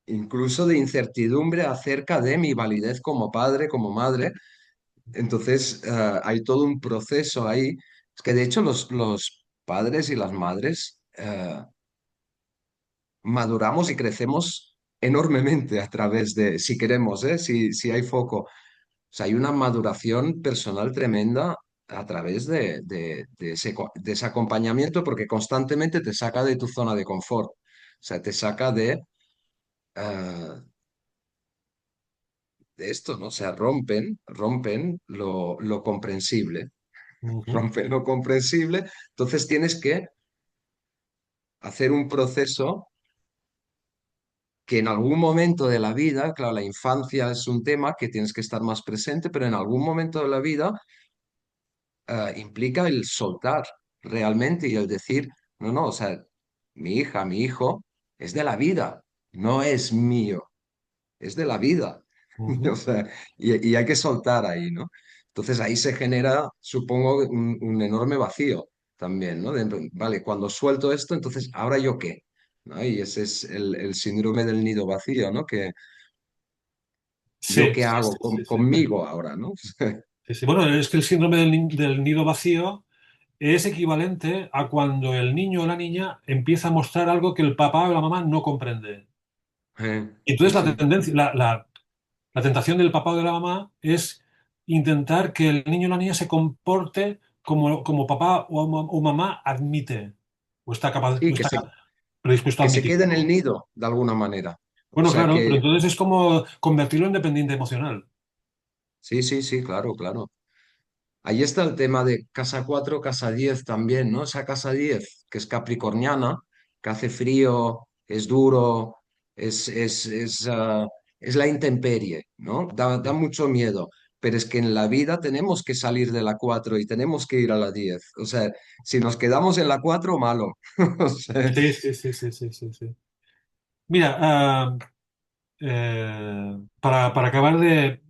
incluso de incertidumbre acerca de mi validez como padre, como madre. Entonces, hay todo un proceso ahí. Es que de hecho los padres y las madres maduramos y crecemos enormemente a través de, si queremos, si hay foco. O sea, hay una maduración personal tremenda a través de ese acompañamiento porque constantemente te saca de tu zona de confort. O sea, te saca eh, de esto, ¿no? O sea, rompen lo comprensible, Ujú. rompen lo comprensible. Entonces tienes que hacer un proceso que en algún momento de la vida, claro, la infancia es un tema que tienes que estar más presente, pero en algún momento de la vida implica el soltar realmente y el decir, no, no, o sea, mi hija, mi hijo es de la vida, no es mío, es de la vida. O Ujú. sea, y hay que soltar ahí, ¿no? Entonces ahí se genera, supongo, un enorme vacío también, ¿no? Vale, cuando suelto esto, entonces, ¿ahora yo qué? ¿No? Y ese es el síndrome del nido vacío, ¿no? Que yo Sí, qué sí, hago sí, sí, sí, sí. conmigo ahora, ¿no? Sí, sí. Bueno, es que el síndrome del nido vacío es equivalente a cuando el niño o la niña empieza a mostrar algo que el papá o la mamá no comprende. Y Sí, entonces sí. la tentación del papá o de la mamá es intentar que el niño o la niña se comporte como papá o mamá admite o está capaz, o Sí, está predispuesto a que se admitir, quede en el ¿no? nido, de alguna manera. O Bueno, sea claro, pero que, entonces es como convertirlo en dependiente emocional. sí, sí, sí, claro, claro. Ahí está el tema de casa 4 casa 10 también, ¿no? Esa casa 10 que es capricorniana, que hace frío, es duro, es la intemperie, ¿no? Da Sí, mucho miedo, pero es que en la vida tenemos que salir de la 4 y tenemos que ir a la 10. O sea, si nos quedamos en la 4 malo. O sea, sí, sí, sí, sí, sí, sí, sí. Mira, para acabar de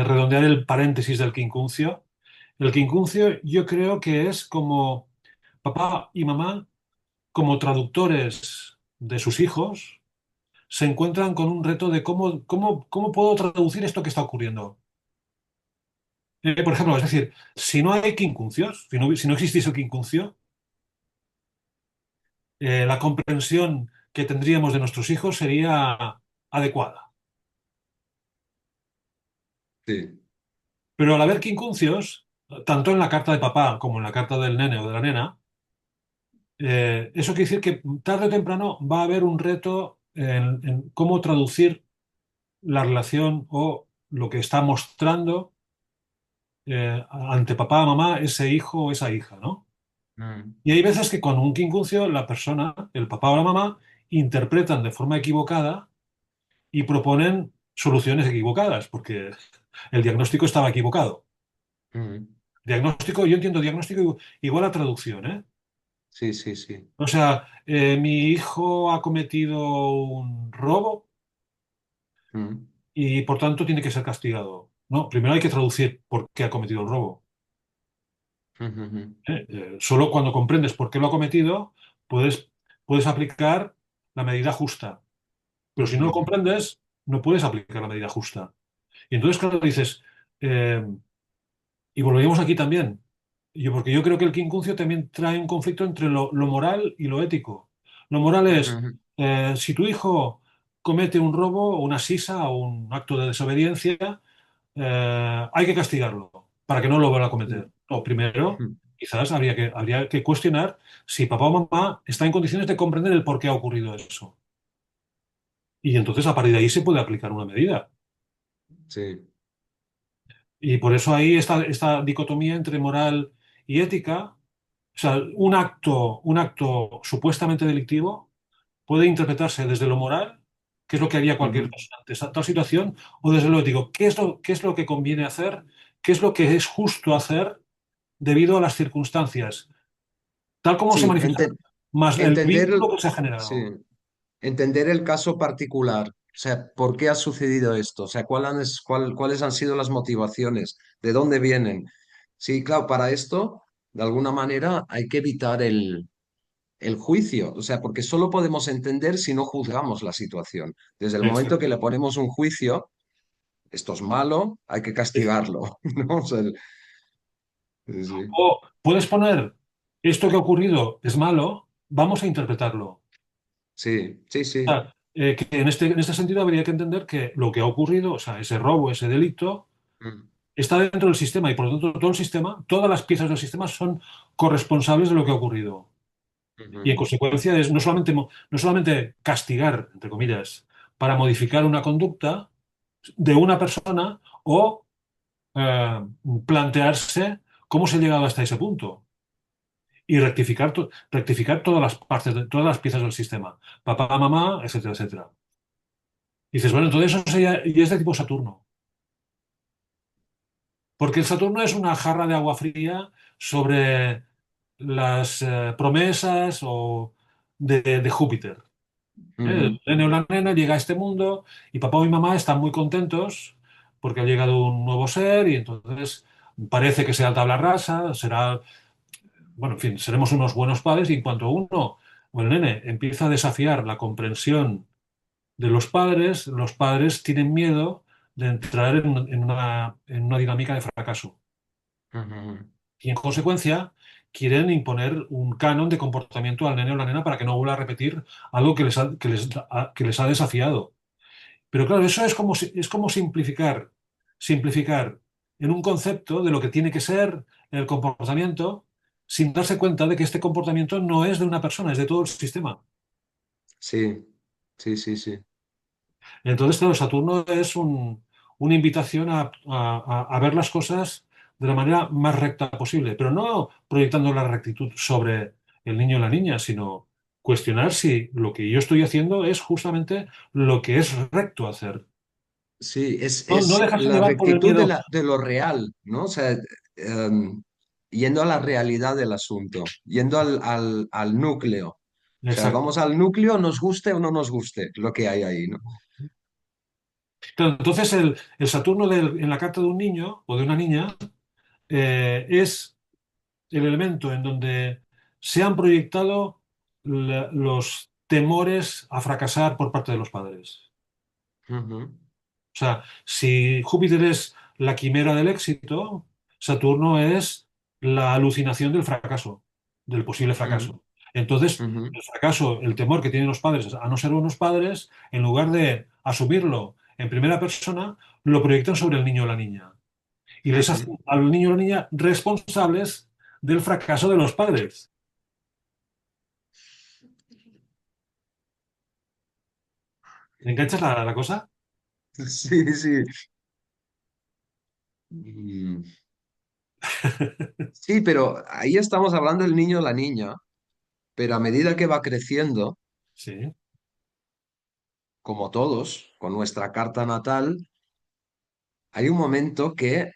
redondear el paréntesis del quincuncio, el quincuncio yo creo que es como papá y mamá, como traductores de sus hijos, se encuentran con un reto de cómo puedo traducir esto que está ocurriendo. Por ejemplo, es decir, si no hay quincuncios, si no existiese el quincuncio, la comprensión que tendríamos de nuestros hijos sería adecuada. sí. Pero al haber quincunциos, tanto en la carta de papá como en la carta del nene o de la nena, eso quiere decir que tarde o temprano va a haber un reto en cómo traducir la relación o lo que está mostrando ante papá, mamá, ese hijo o esa hija, ¿no? Mm, Y hay veces que con un quincuncio la persona, el papá o la mamá, interpretan de forma equivocada y proponen soluciones equivocadas, porque el diagnóstico estaba equivocado. mm. Diagnóstico, yo entiendo diagnóstico igual a traducción, ¿eh? Sí, sí, sí. O sea, mi hijo ha cometido un robo Mm, y por tanto tiene que ser castigado. No, primero hay que traducir por qué ha cometido el robo. mm, mm, Solo cuando comprendes por qué lo ha cometido, puedes aplicar la medida justa. Pero si no lo mm, comprendes, no puedes aplicar la medida justa. Y entonces, claro, dices, eh, y volvemos aquí también, porque yo creo que el quincuncio también trae un conflicto entre lo moral y lo ético. Lo moral es, Ujú, si tu hijo comete un robo o una sisa o un acto de desobediencia, hay que castigarlo para que no lo vuelva a cometer. O primero, ujú. quizás habría que cuestionar si papá o mamá está en condiciones de comprender el por qué ha ocurrido eso. Y entonces a partir de ahí se puede aplicar una medida. Sí. Y por eso ahí esta dicotomía entre moral y ética. O sea, un acto supuestamente delictivo puede interpretarse desde lo moral, que es lo que haría cualquier Ujú. persona ante tal situación, o desde lo ético, qué es lo que conviene hacer, qué es lo que es justo hacer debido a las circunstancias, tal como se Sí, manifiestan, más el entender, vínculo que se ha sí, generado. entender el caso particular. O sea, ¿por qué ha sucedido esto? O sea, cuáles han sido las motivaciones? ¿De dónde vienen? Sí, claro, para esto, de alguna manera, hay que evitar el juicio. O sea, porque solo podemos entender si no juzgamos la situación. Desde el momento que Exacto. le ponemos un juicio, esto es malo, hay que castigarlo, ¿no? O sea, sí, O puedes poner, esto que ha ocurrido es malo, vamos a interpretarlo. sí, sí, O sí. sea, que en este sentido habría que entender que lo que ha ocurrido, o sea, ese robo, ese delito, Mm, está dentro del sistema y por lo tanto todo el sistema, todas las piezas del sistema son corresponsables de lo que ha ocurrido. Y en ujú. consecuencia es no solamente castigar, entre comillas, para modificar una conducta de una persona o plantearse cómo se ha llegado hasta ese punto y rectificar todas las partes, todas las piezas del sistema, papá, mamá, etcétera, etcétera. Y dices, bueno, entonces eso sería, y es de tipo Saturno. Porque el Saturno es una jarra de agua fría sobre las promesas de Júpiter. El Ujú, nene o la nena llega a este mundo y papá y mamá están muy contentos porque ha llegado un nuevo ser y entonces parece que sea tabla rasa, será, bueno, en fin, seremos unos buenos padres y en cuanto uno o el nene empieza a desafiar la comprensión de los padres tienen miedo de entrar en una dinámica de fracaso. ujú. Y en consecuencia quieren imponer un canon de comportamiento al nene o la nena para que no vuelva a repetir algo que les ha desafiado. Pero claro, eso es como simplificar en un concepto de lo que tiene que ser el comportamiento sin darse cuenta de que este comportamiento no es de una persona, es de todo el sistema. Sí, sí, sí, sí. Entonces, claro, Saturno es una invitación a ver las cosas de la manera más recta posible, pero no proyectando la rectitud sobre el niño o la niña, sino cuestionar si lo que yo estoy haciendo es justamente lo que es recto hacer. Sí, No, no es dejarse la llevar por el rectitud de, miedo. de lo real, ¿no? O sea, yendo a la realidad del asunto, yendo al núcleo. O sea, Exacto. vamos al núcleo, nos guste o no nos guste lo que hay ahí, ¿no? Claro, entonces el Saturno en la carta de un niño o de una niña es el elemento en donde se han proyectado los temores a fracasar por parte de los padres. Ujú, O sea, si Júpiter es la quimera del éxito, Saturno es la alucinación del fracaso, del posible ujú, fracaso. Entonces, ujú, el fracaso, el temor que tienen los padres a no ser buenos padres, en lugar de asumirlo en primera persona, lo proyectan sobre el niño o la niña. Y les ujú. hacen al niño o la niña responsables del fracaso de los padres. ¿Me enganchas la cosa? Sí, sí. Mm. Sí, pero ahí estamos hablando del niño o la niña, pero a medida que va creciendo, Sí, como todos, con nuestra carta natal, hay un momento que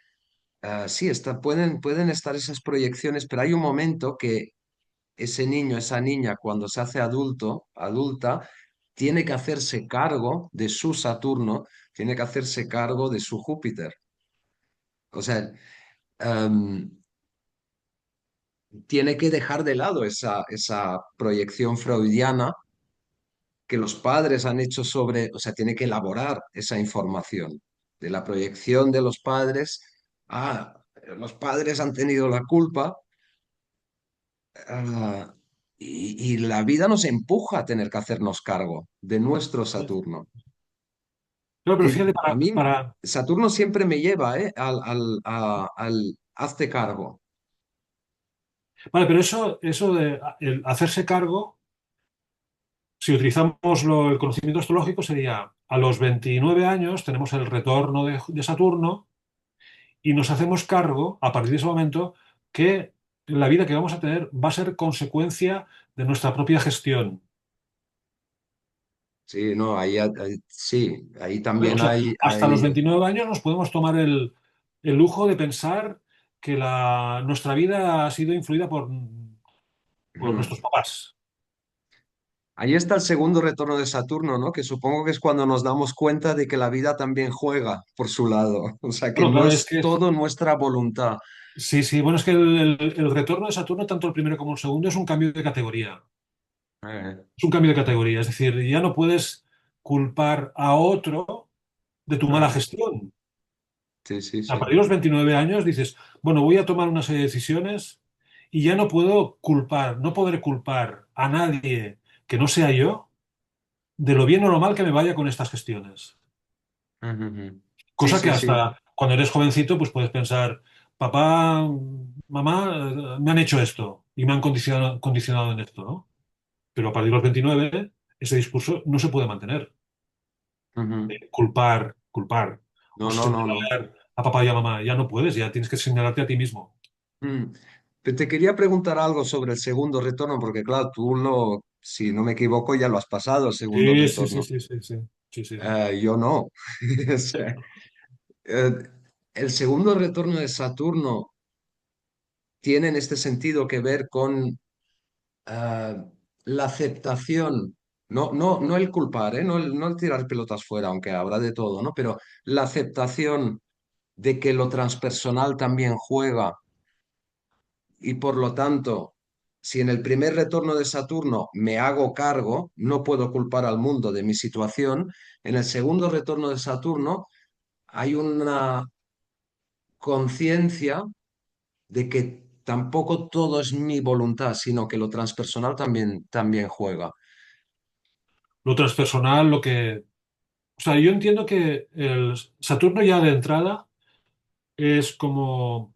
sí, pueden estar esas proyecciones, pero hay un momento que ese niño, esa niña, cuando se hace adulta, tiene que hacerse cargo de su Saturno, tiene que hacerse cargo de su Júpiter. O sea, em, tiene que dejar de lado esa proyección freudiana que los padres han hecho sobre, o sea, tiene que elaborar esa información de la proyección de los padres. Ah, los padres han tenido la culpa, ah, y la vida nos empuja a tener que hacernos cargo de nuestro Saturno. Claro, pero fíjate, A mí, para... Saturno siempre me lleva, al hazte cargo. Vale, pero eso de el hacerse cargo, si utilizamos el conocimiento astrológico, sería a los 29 años tenemos el retorno de Saturno y nos hacemos cargo, a partir de ese momento, que la vida que vamos a tener va a ser consecuencia de nuestra propia gestión. Sí, no, sí, ahí O también sea, hasta los hay. 29 años nos podemos tomar el lujo de pensar que nuestra vida ha sido influida por Ujú. nuestros papás. Ahí está el segundo retorno de Saturno, ¿no? Que supongo que es cuando nos damos cuenta de que la vida también juega por su lado. O sea, que Bueno, no claro, es es que todo nuestra voluntad. sí, sí, bueno, es que el retorno de Saturno, tanto el primero como el segundo, es un cambio de categoría. Eh, Es un cambio de categoría, es decir, ya no puedes culpar a otro de tu mala ah, gestión. sí, sí, A sí. partir de los 29 años dices, bueno, voy a tomar una serie de decisiones y ya no puedo culpar, no podré culpar a nadie que no sea yo de lo bien o lo mal que me vaya con estas gestiones. Ujú, ujú. Sí, Cosa que sí, sí. hasta cuando eres jovencito, pues puedes pensar, papá, mamá, me han hecho esto y me han condicionado en esto, ¿no? Pero a partir de los 29, ese discurso no se puede mantener. Ujú. Culpar o No, no, no, no. señalar a papá y a mamá, ya no puedes, ya tienes que señalarte a ti mismo. Mm. Te quería preguntar algo sobre el segundo retorno, porque claro, si no me equivoco, ya lo has pasado el segundo Sí, sí, sí, retorno. sí, sí, sí, sí, sí. Yo no. O sea, eh, el segundo retorno de Saturno tiene en este sentido que ver con la aceptación, no el culpar, no el tirar pelotas fuera, aunque habrá de todo, ¿no? Pero la aceptación de que lo transpersonal también juega, y por lo tanto, si en el primer retorno de Saturno me hago cargo, no puedo culpar al mundo de mi situación, en el segundo retorno de Saturno hay una conciencia de que tampoco todo es mi voluntad, sino que lo transpersonal también juega. Lo transpersonal, lo que... O sea, yo entiendo que el Saturno ya de entrada es como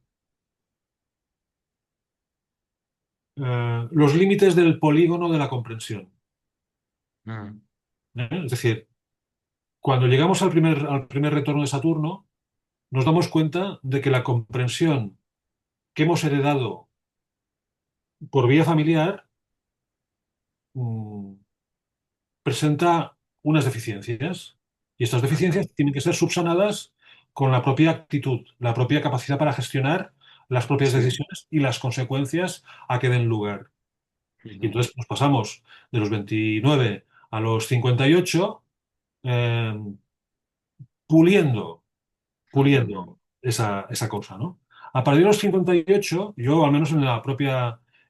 los límites del polígono de la comprensión. Mm, Es decir, cuando llegamos al primer retorno de Saturno, nos damos cuenta de que la comprensión que hemos heredado por vía familiar mm, presenta unas deficiencias. Y estas ujú, deficiencias tienen que ser subsanadas con la propia actitud, la propia capacidad para gestionar las propias sí. decisiones y las consecuencias a que den lugar. Y Ujú, entonces nos pasamos de los 29 a los 58 eh, puliendo, ujú, puliendo esa cosa, ¿no? A partir de los 58, yo, al menos en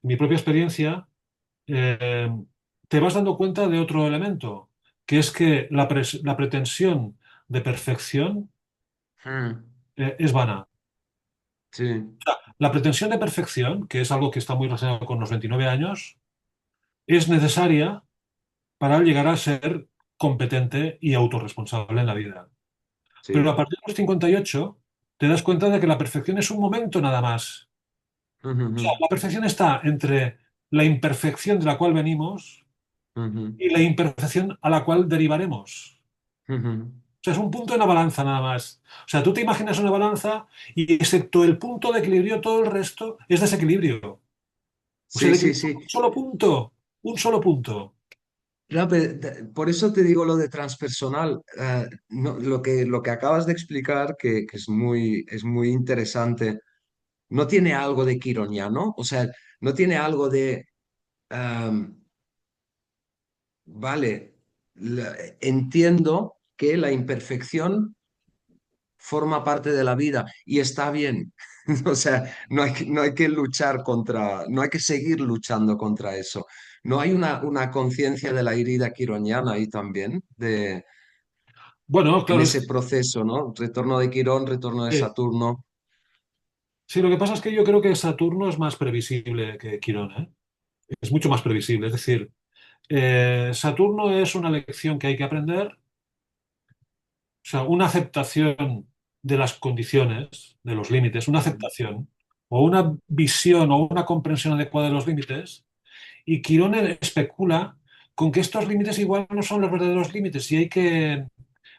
mi propia experiencia, eh, te vas dando cuenta de otro elemento, que es que la pretensión de perfección ujú, es vana. sí, La pretensión de perfección, que es algo que está muy relacionado con los 29 años, es necesaria para llegar a ser competente y autorresponsable en la vida. Pero a sí. partir de los 58 te das cuenta de que la perfección es un momento nada más. Ujú, O ujú, sea, la perfección está entre la imperfección de la cual venimos ujú, y la imperfección a la cual derivaremos. ujú. O sea, es un punto en la balanza nada más. O sea, tú te imaginas una balanza y excepto el punto de equilibrio, todo el resto es desequilibrio. O sea, Sí, el sí, equilibrio sí. es un solo punto, un solo punto. Claro, pero por eso te digo lo de transpersonal. Lo que acabas de explicar, que es muy interesante, no tiene algo de quironiano, o sea, no tiene algo de, vale, entiendo que la imperfección forma parte de la vida y está bien. O sea, no hay que luchar contra, no hay que seguir luchando contra eso. ¿No hay una conciencia de la herida quironiana ahí también, Bueno, en claro, ese proceso, ¿no? Retorno de Quirón, retorno de que- Saturno. sí, lo que pasa es que yo creo que Saturno es más previsible que Quirón, ¿eh? Es mucho más previsible. Es decir, Saturno es una lección que hay que aprender, o sea, una aceptación de las condiciones, de los límites, una Mm. aceptación o una visión o una comprensión adecuada de los límites. Y Quirón especula con que estos límites igual no son los verdaderos límites y hay que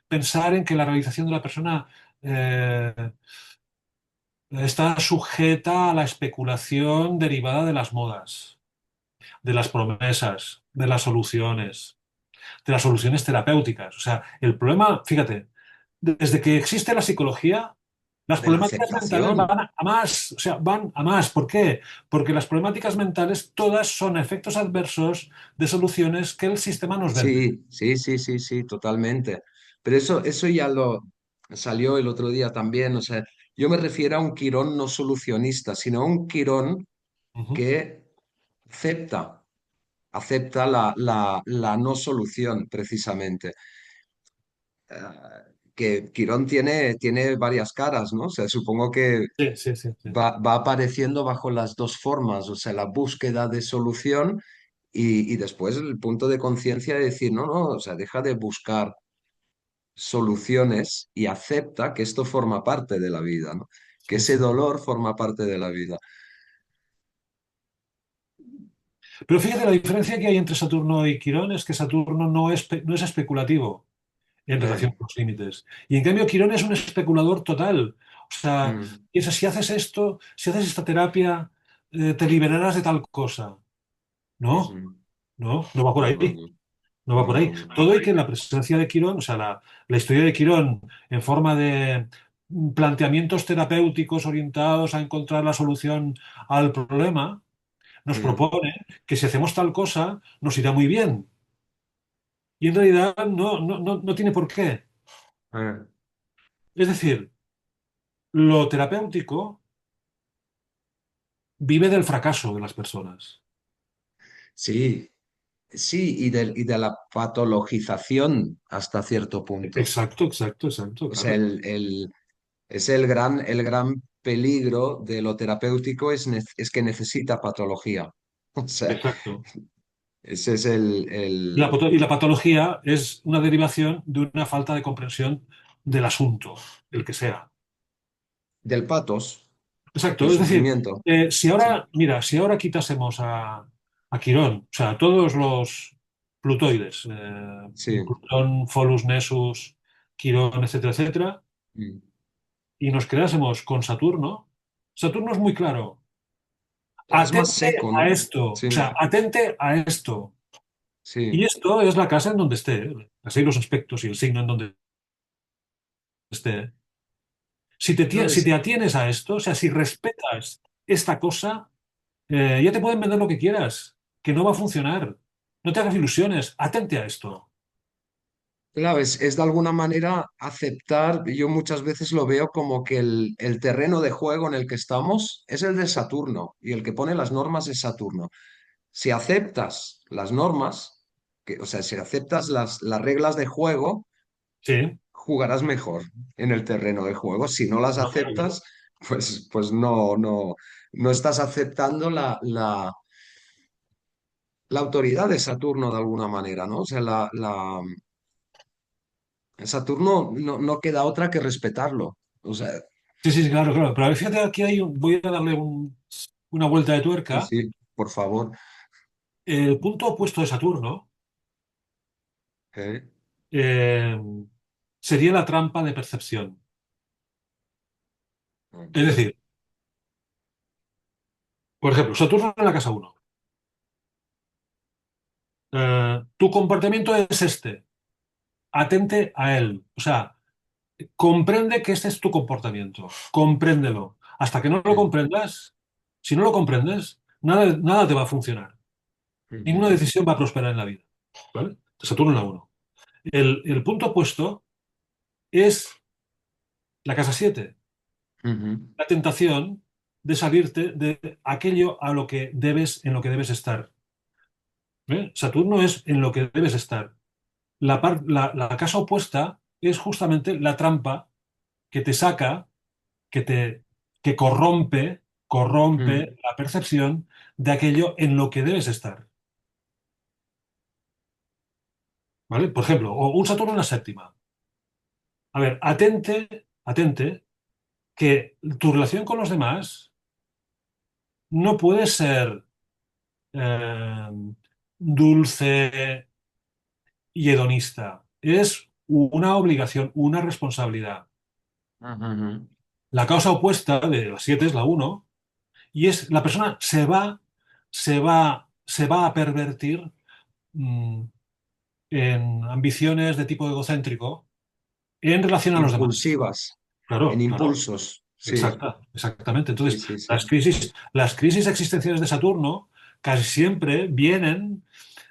pensar en que la realización de la persona eh, está sujeta a la especulación derivada de las modas, de las promesas, de las soluciones terapéuticas. O sea, el problema, fíjate, desde que existe la psicología, las De la problemáticas mentales aceptación. van a más, o sea, van a más. ¿Por qué? Porque las problemáticas mentales todas son efectos adversos de soluciones que el sistema nos vende. Sí, sí, sí, sí, sí, totalmente. Pero eso ya lo salió el otro día también. O sea, yo me refiero a un Quirón no solucionista, sino a un Quirón Ujú. que acepta, acepta la no solución, precisamente. Que Quirón tiene varias caras, ¿no? O sea, supongo que Sí, sí, sí, sí. va apareciendo bajo las dos formas, o sea, la búsqueda de solución y después el punto de conciencia de decir, no, no, o sea, deja de buscar soluciones y acepta que esto forma parte de la vida, ¿no? Que Sí, ese sí. dolor forma parte de la vida. Pero fíjate, la diferencia que hay entre Saturno y Quirón es que Saturno no es especulativo en relación Eh, con los límites. Y en cambio, Quirón es un especulador total. O sea, mm, piensa, si haces esto, si haces esta terapia, te liberarás de tal cosa. No, mm, no va por no, no, ahí. no, No va no, por no, ahí. no. Todo y que la presencia de Quirón, o sea, la historia de Quirón en forma de planteamientos terapéuticos orientados a encontrar la solución al problema, nos Mm, propone que si hacemos tal cosa, nos irá muy bien. Y en realidad no tiene por qué. eh. Es decir, lo terapéutico vive del fracaso de las personas. Sí, sí, y de la patologización hasta cierto punto. Exacto, exacto, exacto, O sea, claro. es el gran peligro de lo terapéutico es que necesita patología. O sea, Exacto. ese es Y la patología es una derivación de una falta de comprensión del asunto, el que sea. del patos, Exacto. del Es decir, sufrimiento. si Sí, ahora, mira, si ahora quitásemos a Quirón, o sea, a todos los plutoides, sí. Plutón, Folus, Nessus, Quirón, etcétera, etcétera, Mm. y nos quedásemos con Saturno, Saturno es muy claro. Es más Atente seco, a ¿no? esto, o Sí, sea, atente a esto. Y sí. esto es la casa en donde esté, así los aspectos y el signo en donde esté. No, Si te atienes a esto, o sea, si respetas esta cosa, ya te pueden vender lo que quieras, que no va a funcionar. No te hagas ilusiones, atente a esto. claro, es de alguna manera aceptar, yo muchas veces lo veo como que el terreno de juego en el que estamos es el de Saturno y el que pone las normas es Saturno. Si aceptas las normas, o sea, si aceptas las reglas de juego, Sí, jugarás mejor en el terreno de juego. Si no las no, claro, claro. aceptas, pues no estás aceptando la autoridad de Saturno de alguna manera, ¿no? O sea, Saturno no queda otra que respetarlo. O sea, Sí, sí, sí, claro, claro. Pero a ver, fíjate, aquí voy a darle una vuelta de sí, tuerca. sí, por favor. El punto opuesto de Saturno ¿Eh? eh, sería la trampa de percepción. Es decir, por ejemplo, Saturno en la casa uno. Tu comportamiento es este. Atente a él. O sea, comprende que este es tu comportamiento. Compréndelo. Hasta que no lo ¿Eh? comprendas, si no lo comprendes, nada te va a funcionar. Ninguna Ujú, decisión va a prosperar en la vida. ¿Vale? Saturno en la uno. El punto opuesto es la casa 7. ujú. La tentación de salirte de aquello en lo que debes estar. ¿eh? Saturno es en lo que debes estar. La casa opuesta es justamente la trampa que te saca, que te que Mm. corrompe la percepción de aquello en lo que debes estar. ¿Vale? Por ejemplo, o un Saturno en la séptima. A ver, atente, que tu relación con los demás no puede ser eh, dulce y hedonista. Es una obligación, una responsabilidad. Ujú, ujú. La causa opuesta de las siete es la uno, y es la persona se va a pervertir mm, en ambiciones de tipo egocéntrico en relación a los demás. Impulsivas, en Claro, claro. impulsos, sí, Exactamente. sí, Entonces, sí, sí. las crisis existenciales de Saturno casi siempre vienen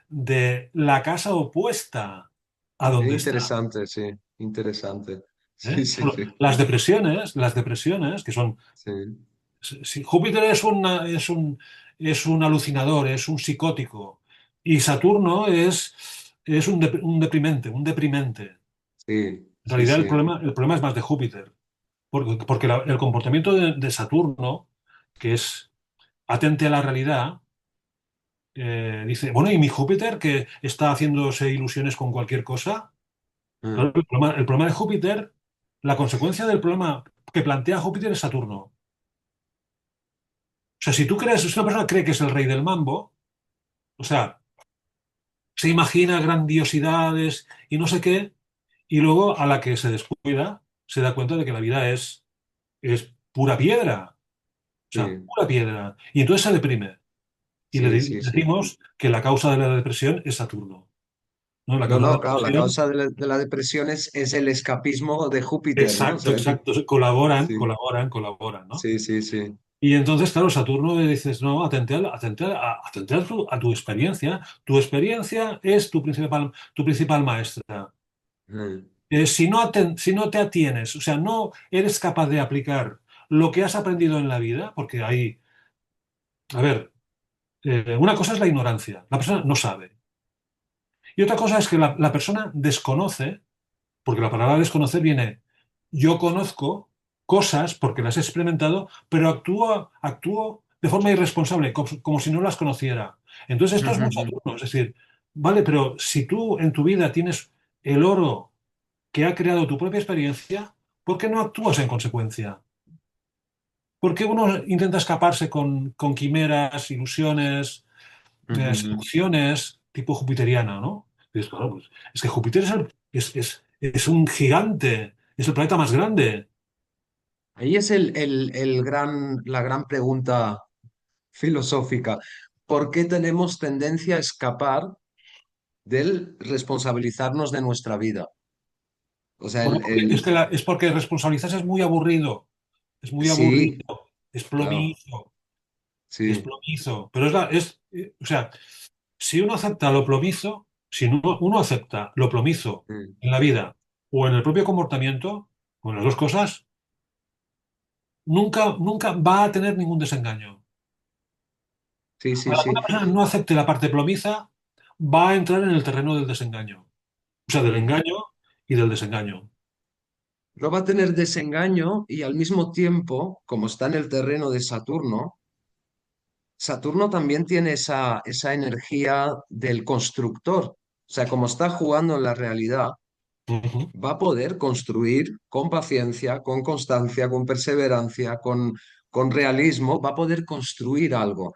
de la casa opuesta a Es donde está. interesante, sí, interesante. Sí, ¿Eh? sí, sí, Las depresiones, que son, sí, si Júpiter es un alucinador, es un psicótico, y Saturno es un deprimente, un deprimente. sí, En sí, realidad, el sí. problema, el problema es más de Júpiter, porque el comportamiento de Saturno, que es atente a la realidad, dice, bueno, ¿y mi Júpiter que está haciéndose ilusiones con cualquier cosa? Claro, Mm, el problema de Júpiter, la consecuencia del problema que plantea Júpiter es Saturno. O sea, si una persona cree que es el rey del mambo, o sea, se imagina grandiosidades y no sé qué, y luego a la que se descuida, se da cuenta de que la vida es pura piedra, o sea, sí, pura piedra. Y entonces se deprime. Y le sí, sí, sí. decimos que la causa de la depresión es Saturno. ¿No? La No, causa de la no, claro, la depresión. causa de la depresión es el escapismo de Júpiter, ¿no? O Exacto, sea, exacto. Colaboran, sí, colaboran, ¿no? sí, sí, sí. Y entonces, claro, Saturno le dices, no, atente a tu experiencia. Tu experiencia es tu principal maestra. Mm, Si no te atienes, o sea, no eres capaz de aplicar lo que has aprendido en la vida, porque hay, a ver, una cosa es la ignorancia, la persona no sabe. Y otra cosa es que la persona desconoce, porque la palabra desconocer viene, yo conozco cosas porque las he experimentado, pero actúo de forma irresponsable, como si no las conociera. Entonces esto es muy ujú, Saturno, es decir, vale, pero si tú en tu vida tienes el oro que ha creado tu propia experiencia, ¿por qué no actúas en consecuencia? ¿Por qué uno intenta escaparse con quimeras, ilusiones, ujú, ujú. seducciones tipo jupiteriana, ¿no? Y dices, claro, pues, es que Júpiter es un gigante, es el planeta más grande. Ahí es la gran pregunta filosófica. ¿Por qué tenemos tendencia a escapar del responsabilizarnos de nuestra vida? O sea, Bueno, es porque responsabilizarse es muy sí, aburrido, claro, es sí, plomizo, pero o sea, si uno acepta lo plomizo, si uno acepta lo plomizo mm, en la vida o en el propio comportamiento, o en las dos cosas, nunca, nunca va a tener ningún desengaño. sí, A sí, la que sí. una persona no acepte la parte plomiza, va a entrar en el terreno del desengaño. O sea, del Mm. engaño y del desengaño. No va a tener desengaño y al mismo tiempo, como está en el terreno de Saturno, Saturno también tiene esa energía del constructor. O sea, como está jugando en la realidad, Ujú. va a poder construir con paciencia, con constancia, con perseverancia, con realismo, va a poder construir algo.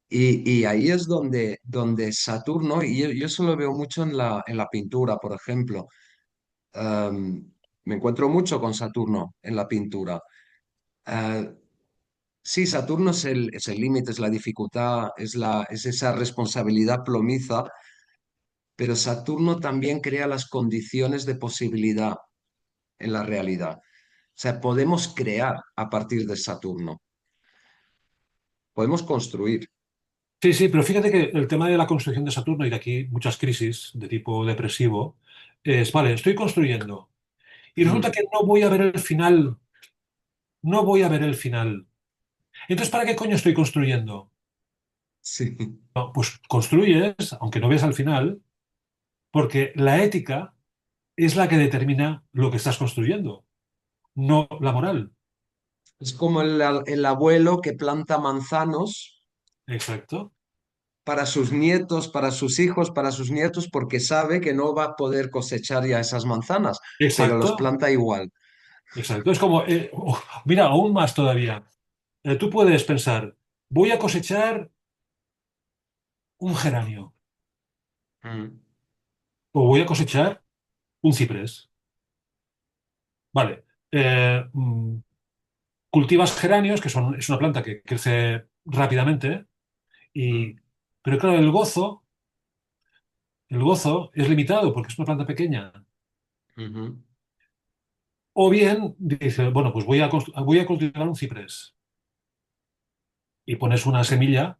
Y ahí es donde Saturno, y yo eso lo veo mucho en la pintura, por ejemplo. Me encuentro mucho con Saturno en la pintura. Eh, sí, Saturno es el límite, es la dificultad, es esa responsabilidad plomiza, pero Saturno también crea las condiciones de posibilidad en la realidad. O sea, podemos crear a partir de Saturno, podemos construir. Sí, sí, pero fíjate que el tema de la construcción de Saturno y de aquí muchas crisis de tipo depresivo es, vale, estoy construyendo y resulta Mm. que no voy a ver el final, no voy a ver el final. Entonces, ¿para qué coño estoy construyendo? Sí. No, pues construyes, aunque no ves al final, porque la ética es la que determina lo que estás construyendo, no la moral. Es como el abuelo que planta manzanos Exacto, para sus nietos, para sus hijos, para sus nietos, porque sabe que no va a poder cosechar ya esas manzanas, pero los exacto, planta igual. exacto. Es como, mira, aún más todavía. Tú puedes pensar, voy a cosechar un geranio Mm, o voy a cosechar un ciprés. Vale. Cultivas geranios, que es una planta que crece rápidamente, mm, y, pero claro, el gozo es limitado porque es una planta pequeña. ujú, O bien dice, bueno, pues voy a cultivar un ciprés y pones una semilla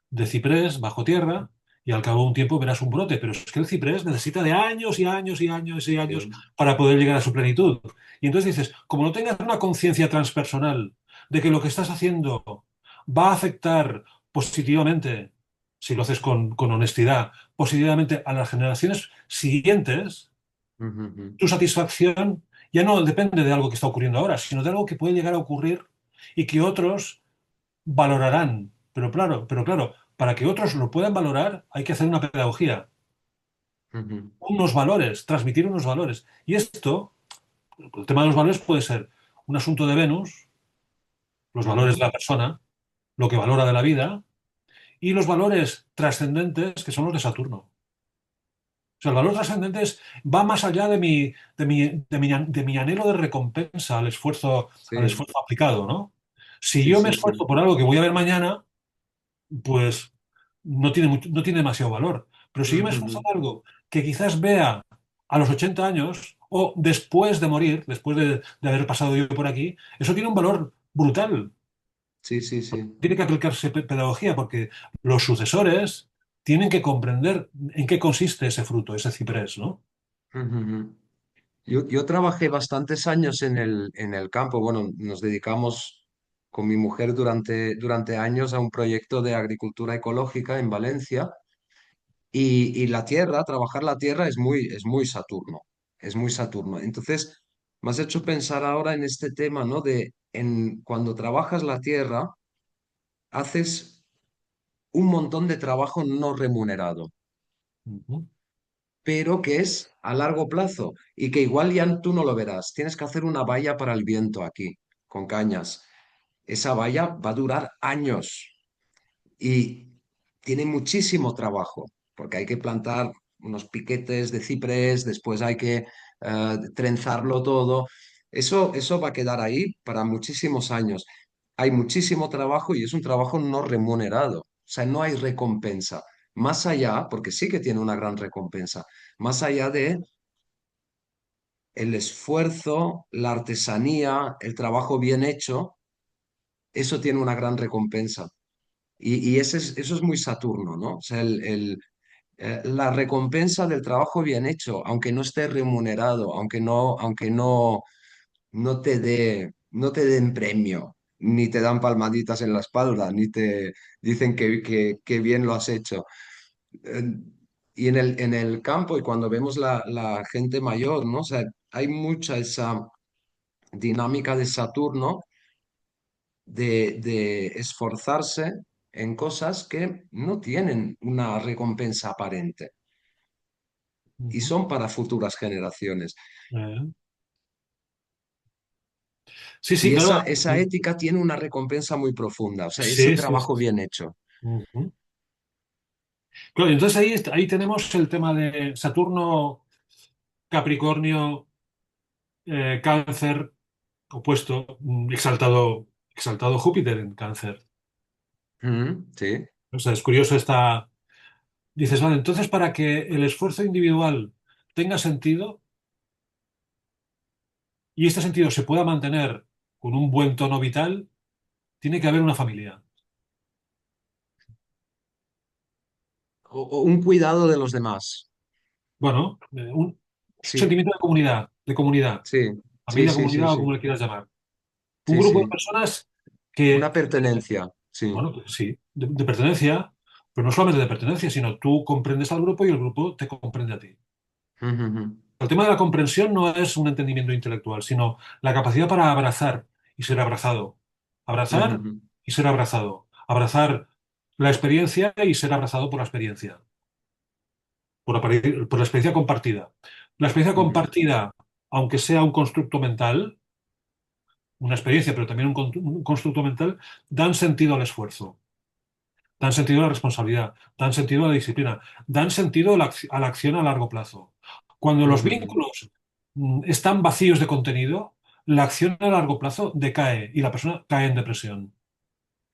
de ciprés bajo tierra y al cabo de un tiempo verás un brote, pero es que el ciprés necesita de años y años y años y años sí, para poder llegar a su plenitud. Y entonces dices, como no tengas una conciencia transpersonal de que lo que estás haciendo va a afectar positivamente, si lo haces con honestidad, positivamente a las generaciones siguientes, ujú, ujú, tu satisfacción ya no depende de algo que está ocurriendo ahora, sino de algo que puede llegar a ocurrir y que otros valorarán. Pero claro, para que otros lo puedan valorar hay que hacer una pedagogía, ujú, unos valores, transmitir unos valores. Y esto, el tema de los valores puede ser un asunto de Venus, los valores de ujú, la persona, lo que valora de la vida, y los valores trascendentes que son los de Saturno. O sea, el valor trascendente va más allá de mi anhelo de recompensa al sí, esfuerzo aplicado, ¿no? Si sí, yo me sí, esfuerzo sí. por algo que voy a ver mañana, pues no tiene demasiado valor. Pero si yo me Ujú, esfuerzo ujú, en algo que quizás vea a los 80 años o después de morir, después de haber pasado yo por aquí, eso tiene un valor brutal. sí, sí, sí. Tiene que aplicarse pedagogía porque los sucesores tienen que comprender en qué consiste ese fruto, ese ciprés, ¿no? Ujú, ujú. Yo trabajé bastantes años en el campo. Bueno, nos dedicamos con mi mujer durante años a un proyecto de agricultura ecológica en Valencia y la tierra, trabajar la tierra es muy Saturno, es muy Saturno. Entonces, me has hecho pensar ahora en este tema, ¿no? Cuando trabajas la tierra, haces un montón de trabajo no remunerado, Ujú, pero que es a largo plazo y que igual ya tú no lo verás. Tienes que hacer una valla para el viento aquí, con cañas. Esa valla va a durar años y tiene muchísimo trabajo, porque hay que plantar unos piquetes de ciprés, después hay que trenzarlo todo. Eso va a quedar ahí para muchísimos años. Hay muchísimo trabajo y es un trabajo no remunerado, o sea, no hay recompensa. Más allá, porque sí que tiene una gran recompensa, más allá de el esfuerzo, la artesanía, el trabajo bien hecho, eso tiene una gran recompensa. Y eso es muy Saturno, ¿no? O sea, la recompensa del trabajo bien hecho, aunque no esté remunerado, aunque no te den premio, ni te dan palmaditas en la espalda, ni te dicen que bien lo has hecho. Eh, y en el campo, y cuando vemos la gente mayor, ¿no? O sea, hay mucha esa dinámica de Saturno de esforzarse en cosas que no tienen una recompensa aparente y ujú. son para futuras generaciones. Eh, Sí, sí, Y claro. esa ética tiene una recompensa muy profunda, o sea, ese Sí, sí, sí, trabajo sí. bien hecho. Ujú. Claro, y entonces ahí tenemos el tema de Saturno, Capricornio, Cáncer, opuesto, exaltado Júpiter en Cáncer. Sí. O sea, es curioso esta. Dices, vale, entonces para que el esfuerzo individual tenga sentido y este sentido se pueda mantener con un buen tono vital, tiene que haber una familia. O un cuidado de los demás. Bueno, un Sí, sentimiento de comunidad, sí, sí, familia, sí, sí, comunidad o como sí, le quieras llamar. Un sí, grupo de sí. personas Una que, pertenencia, sí. bueno, sí, de pertenencia, pero no solamente de pertenencia, sino tú comprendes al grupo y el grupo te comprende a ti. Ujú, El tema de la comprensión no es un entendimiento intelectual, sino la capacidad para abrazar y ser abrazado. Abrazar ujú, y ser abrazado. Abrazar la experiencia y ser abrazado por la experiencia, por la experiencia compartida. La experiencia ujú, compartida, aunque sea un constructo mental, una experiencia, pero también un constructo mental, dan sentido al esfuerzo, dan sentido a la responsabilidad, dan sentido a la disciplina, dan sentido a a la acción a largo plazo. Cuando los ujú, ujú, vínculos están vacíos de contenido, la acción a largo plazo decae y la persona cae en depresión.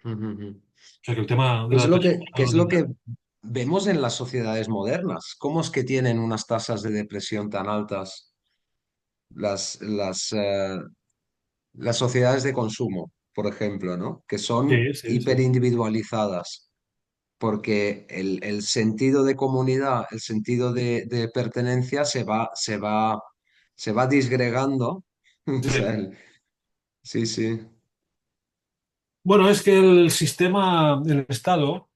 ujú, ujú. O sea que el tema de ¿Qué la es lo depresión que, es qué es algo de lo que entender. vemos en las sociedades modernas? ¿Cómo es que tienen unas tasas de depresión tan altas las sociedades de consumo, por ejemplo, ¿no? Que son Sí, sí, sí. hiperindividualizadas, porque el sentido de comunidad, el sentido de pertenencia se va disgregando. O Sí. sea, sí, sí, Bueno, es que el sistema, el Estado,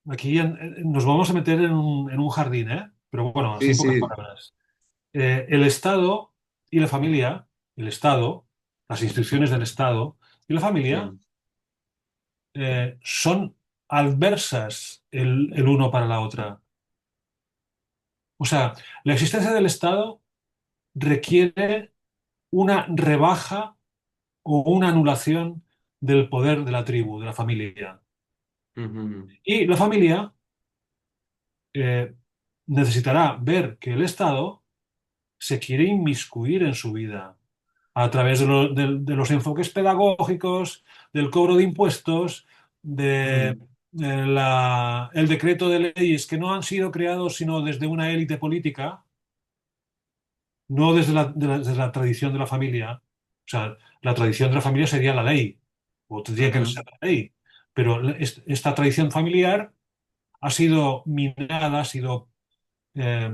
aquí nos vamos a meter en un jardín, ¿eh? Pero bueno, así sí, en pocas sí, palabras. El Estado y la familia, el Estado, las instituciones del Estado y la familia sí. son adversas el uno para la otra. O sea, la existencia del Estado requiere una rebaja o una anulación del poder de la tribu, de la familia. Ujú, Y la familia eh, necesitará ver que el Estado se quiere inmiscuir en su vida a través de los enfoques pedagógicos, del cobro de impuestos, de ujú, el decreto de leyes que no han sido creados sino desde una élite política, no desde desde la tradición de la familia. O sea, la tradición de la familia sería la ley, o tendría que ser ujú, la ley. Pero esta tradición familiar ha sido minada, ha sido eh,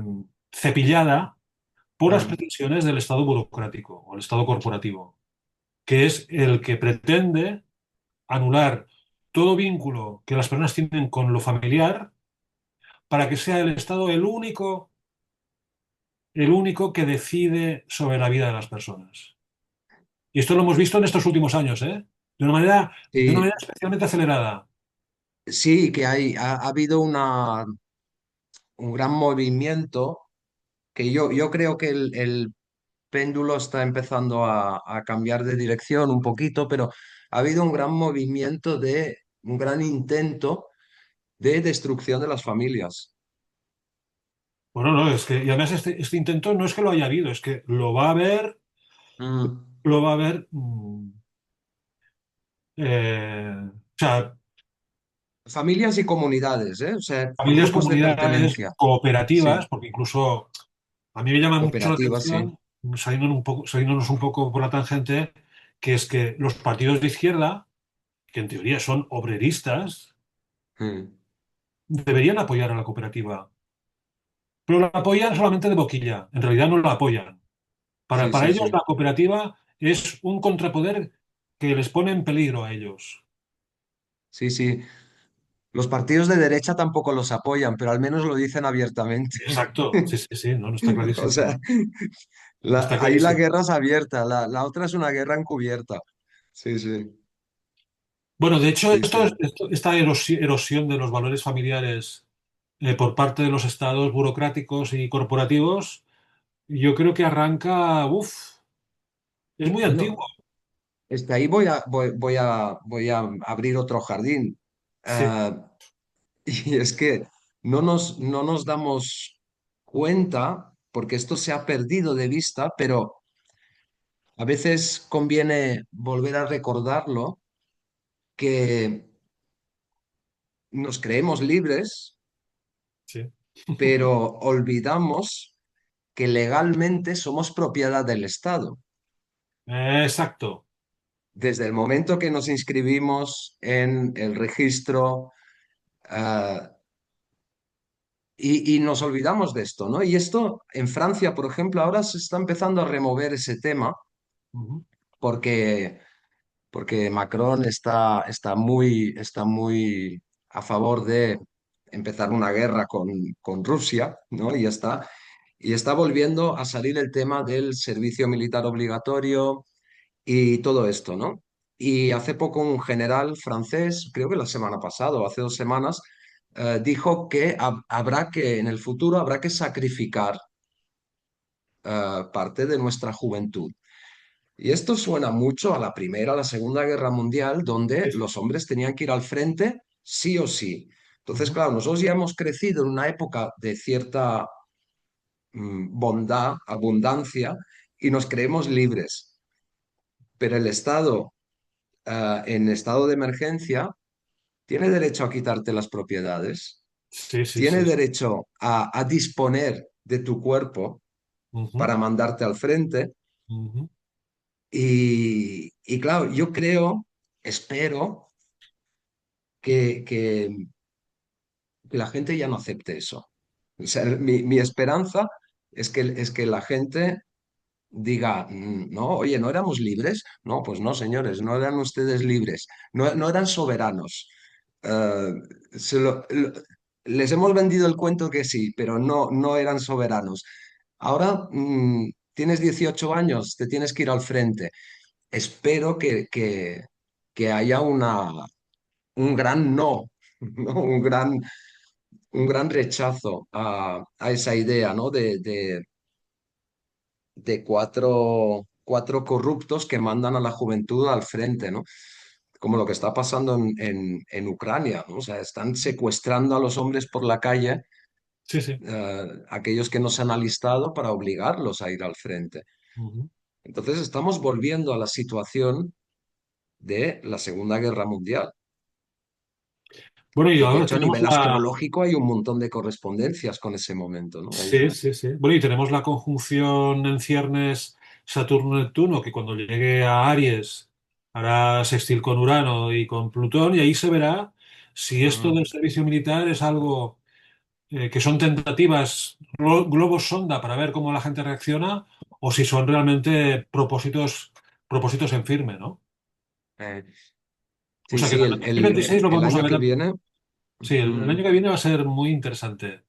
cepillada por las ujú, pretensiones del Estado burocrático o el Estado corporativo, que es el que pretende anular todo vínculo que las personas tienen con lo familiar para que sea el Estado el único que decide sobre la vida de las personas. Y esto lo hemos visto en estos últimos años, ¿eh? De una sí, manera especialmente acelerada. sí, que ha habido un gran movimiento que yo creo que el péndulo está empezando a cambiar de dirección un poquito, pero ha habido un gran movimiento un gran intento de destrucción de las familias. Bueno, no, es que, y además este intento no es que lo haya habido, es que Mm. lo va a haber, o sea, Familias y comunidades, ¿eh? O sea, familias, grupos de comunidades, pertenencia. cooperativas, Sí, porque incluso a mí me llama mucho la cooperativas, sí. atención, saliéndonos un poco por la tangente, que es que los partidos de izquierda, que en teoría son obreristas, Mm. deberían apoyar a la cooperativa. Pero la apoyan solamente de boquilla, en realidad no la apoyan. Sí, Para sí, ellos sí. la cooperativa es un contrapoder que les pone en peligro a ellos. Sí, sí. Los partidos de derecha tampoco los apoyan, pero al menos lo dicen abiertamente. Exacto, sí, sí, sí, no, no está O clarísimo. sea, Está ahí la clarísimo. guerra es abierta, la otra es una guerra encubierta. Sí, sí, Bueno, de hecho, sí, sí. esta erosión de los valores familiares por parte de los estados burocráticos y corporativos, yo creo que arranca, uff, es muy antiguo. Bueno, ahí voy a abrir otro jardín. Sí. Y es que no nos damos cuenta, porque esto se ha perdido de vista, pero a veces conviene volver a recordarlo, que nos creemos libres, Sí. pero olvidamos que legalmente somos propiedad del Estado. Exacto. Desde el momento que nos inscribimos en el registro, ah, y nos olvidamos de esto, ¿no? Y esto en Francia, por ejemplo, ahora se está empezando a remover ese tema Ujú. porque, porque Macron está muy a favor de empezar una guerra con Rusia, ¿no? Y ya está. Y está volviendo a salir el tema del servicio militar obligatorio y todo esto, ¿no? Y hace poco un general francés, creo que la semana pasada o hace 2 semanas, dijo que habrá que, en el futuro, habrá que sacrificar parte de nuestra juventud. Y esto suena mucho a la Primera, a la Segunda Guerra Mundial, donde Sí, sí. los hombres tenían que ir al frente sí o sí. Entonces, Ujú. claro, nosotros ya hemos crecido en una época de cierta bondad, abundancia, y nos creemos libres. Pero el Estado, en estado de emergencia, tiene derecho a quitarte las propiedades, Sí, sí, tiene sí. derecho a disponer de tu cuerpo Ujú, para mandarte al frente. ujú. Y claro, yo creo, espero que la gente ya no acepte eso. O sea, mi esperanza es que la gente diga, no, oye, ¿no éramos libres? No, pues no, señores, no eran ustedes libres, no eran soberanos. Eh, se les hemos vendido el cuento que sí, pero no eran soberanos. Ahora tienes 18 años, te tienes que ir al frente. Espero que haya un gran no, ¿no? Un gran rechazo a esa idea, ¿no? De cuatro corruptos que mandan a la juventud al frente, ¿no? Como lo que está pasando en Ucrania, ¿no? O sea, están secuestrando a los hombres por la calle, Sí, sí. aquellos que no se han alistado para obligarlos a ir al frente. Ujú. Entonces estamos volviendo a la situación de la Segunda Guerra Mundial. Bueno, y De ahora hecho, a tenemos nivel la... astrológico hay un montón de correspondencias con ese momento, ¿no? Sí, sí, sí. Bueno, y tenemos la conjunción en ciernes Saturno-Neptuno, que cuando llegue a Aries hará sextil con Urano y con Plutón, y ahí se verá si esto Mm, del servicio militar es algo que son tentativas, globos sonda para ver cómo la gente reacciona, o si son realmente propósitos en firme, ¿no? eh, O sí, sea que sí, en el 2026 lo el vamos a año ver. que viene. Sí, el mm, año que viene va a ser muy interesante.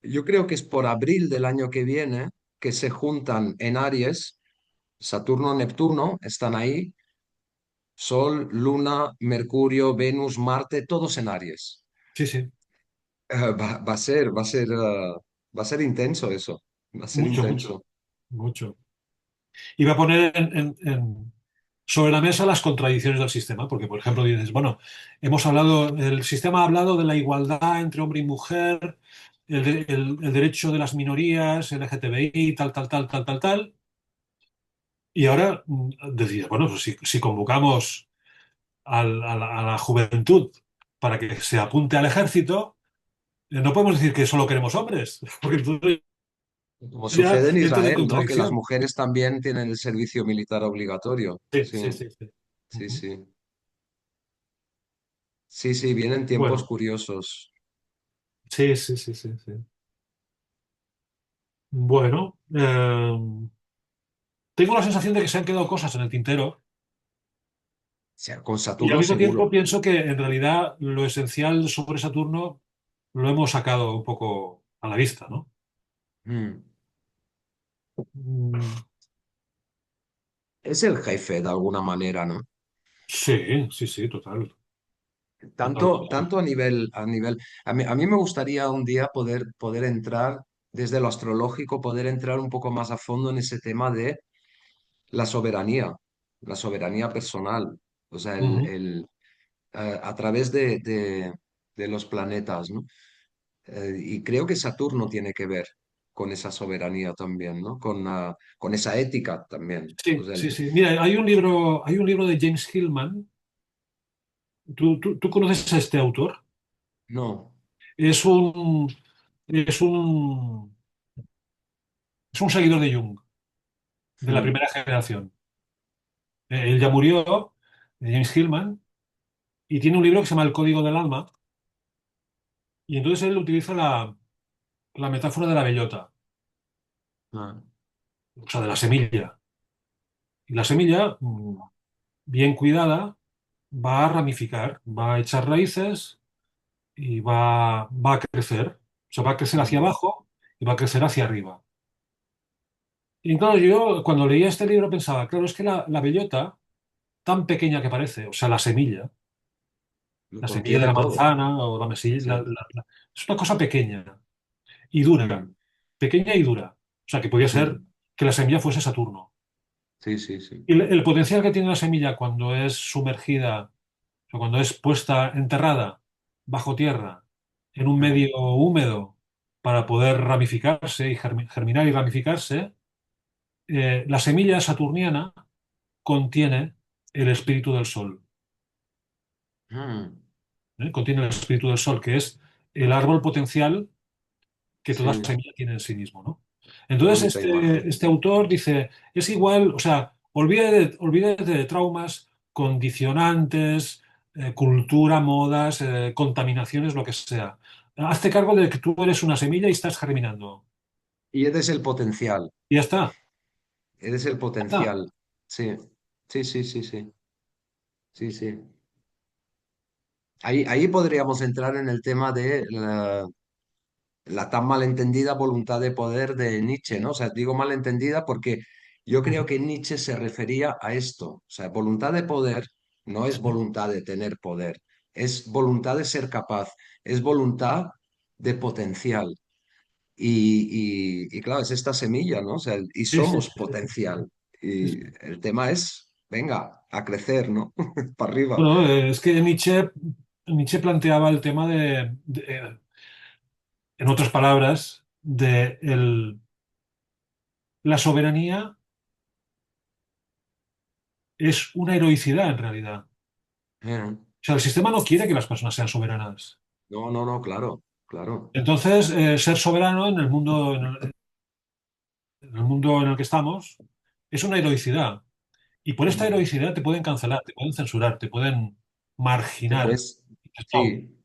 Yo creo que es por abril del año que viene que se juntan en Aries, Saturno, Neptuno, están ahí, Sol, Luna, Mercurio, Venus, Marte, todos en Aries. Sí, sí, Va a ser intenso eso, va a ser mucho, mucho, intenso. mucho. Y va a poner sobre la mesa las contradicciones del sistema, porque, por ejemplo, dices, bueno, el sistema ha hablado de la igualdad entre hombre y mujer, el derecho de las minorías, el LGTBI, tal, tal, tal, tal, tal, tal, y ahora decir, bueno, pues si convocamos a la juventud para que se apunte al ejército, no podemos decir que solo queremos hombres, porque entonces Como ya sucede en entras en Israel, ¿no? Que las contradicción. mujeres también tienen el servicio militar obligatorio. Sí, Sí, sí, sí, sí. sí, Ujú. sí. Sí, sí, vienen tiempos Bueno, curiosos. sí, sí, sí, sí, sí. Bueno, tengo la sensación de que se han quedado cosas en el tintero O sea, con y al Saturno mismo tiempo seguro. pienso que en realidad lo esencial sobre Saturno lo hemos sacado un poco a la vista, ¿no? Mm. Mm, Es el jefe de alguna manera, ¿no? sí, sí, sí, total, total, total. Tanto a mí me gustaría un día poder entrar desde lo astrológico, poder entrar un poco más a fondo en ese tema de la soberanía personal, o sea, Ujú. a través de los planetas, ¿no? Y creo que Saturno tiene que ver con esa soberanía también, ¿no? Con esa ética también. O Sí, sea, sí, sí. Mira, hay un libro de James Hillman. ¿Tú conoces a este autor? no. Es un, es un, es un seguidor de Jung, de la Mm, primera generación. Él ya murió, James Hillman, y tiene un libro que se llama El Código del Alma, y entonces él utiliza la metáfora de la bellota, ah, o sea, de la semilla. Y la semilla, bien cuidada, va a ramificar, va a echar raíces y va a crecer. O sea, va a crecer hacia Mm, abajo y va a crecer hacia arriba. Y claro, yo cuando leía este libro pensaba, claro, es que la bellota, tan pequeña que parece, o sea, lo la semilla de contiene la todo. manzana o la mesilla, Sí. es una cosa pequeña y dura, Mm, pequeña y dura. O sea, que podía ser mm. que la semilla fuese Saturno. Sí, sí, sí. Y el potencial que tiene la semilla cuando es sumergida, o sea, cuando es puesta enterrada bajo tierra, en un Mm, medio húmedo, para poder ramificarse y germinar y ramificarse, la semilla saturniana contiene el espíritu del sol. mm. Contiene el espíritu del sol, que es el árbol potencial que toda Sí, semilla tiene en sí mismo, ¿no? qué Entonces, bonita imagen. este autor dice, es igual, o sea, olvídate de traumas, condicionantes, cultura, modas, contaminaciones, lo que sea. Hazte cargo de que tú eres una semilla y estás germinando. Y eres el potencial. Y ya está. Eres el Ya está. potencial. Sí, sí, sí, sí, sí. Sí, sí. Ahí podríamos entrar en el tema de la tan malentendida voluntad de poder de Nietzsche, ¿no? O sea, digo malentendida porque yo creo Ujú. que Nietzsche se refería a esto. O sea, voluntad de poder no es Sí, voluntad de tener poder, es voluntad de ser capaz, es voluntad de potencial. Y claro, es esta semilla, ¿no? O sea, y sí, sí, somos sí, sí, potencial. sí, Y sí. el tema es, venga, a crecer, ¿no? Para arriba. Bueno, es que Nietzsche planteaba el tema en otras palabras, la soberanía es una heroicidad en realidad. Eh, O sea, el sistema no quiere que las personas sean soberanas. No, no, no, claro, claro. Entonces, ser soberano en el mundo en el que estamos es una heroicidad. Y por esta Mm. heroicidad te pueden cancelar, te pueden censurar, te pueden Te marginar. puedes, Dices, no, sí,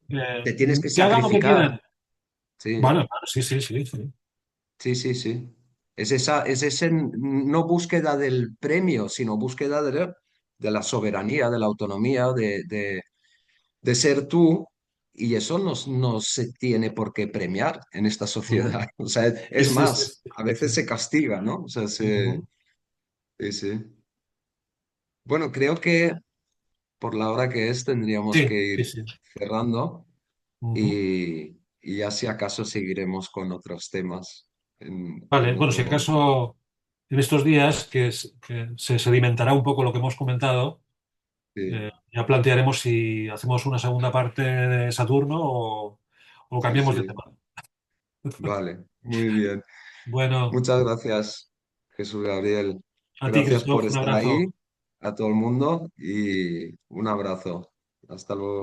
te tienes que que hagan lo que sacrificar. quieran. Sí, Vale, vale, sí, sí, sí, sí. sí, sí, sí. Es ese no búsqueda del premio, sino búsqueda de la soberanía, de la autonomía, de ser tú. Y eso no se tiene por qué premiar en esta Ujú. sociedad. O sea, Sí, es sí, sí, más, sí, a sí, veces sí. se castiga, ¿no? O sea, Ujú. sí, sí. Bueno, creo que por la hora que es tendríamos que Sí, ir sí, sí. cerrando Ujú. y ya si acaso seguiremos con otros temas Vale, en bueno, si otro momento. acaso en estos días que se sedimentará un poco lo que hemos comentado, Sí, ya plantearemos si hacemos una segunda parte de Saturno o sí, cambiamos de sí. tema. Vale, muy bien. Bueno, Muchas gracias, Jesús Gabriel. a ti, Gracias por Christoph, un estar abrazo. ahí, a todo el mundo y un abrazo. Hasta luego.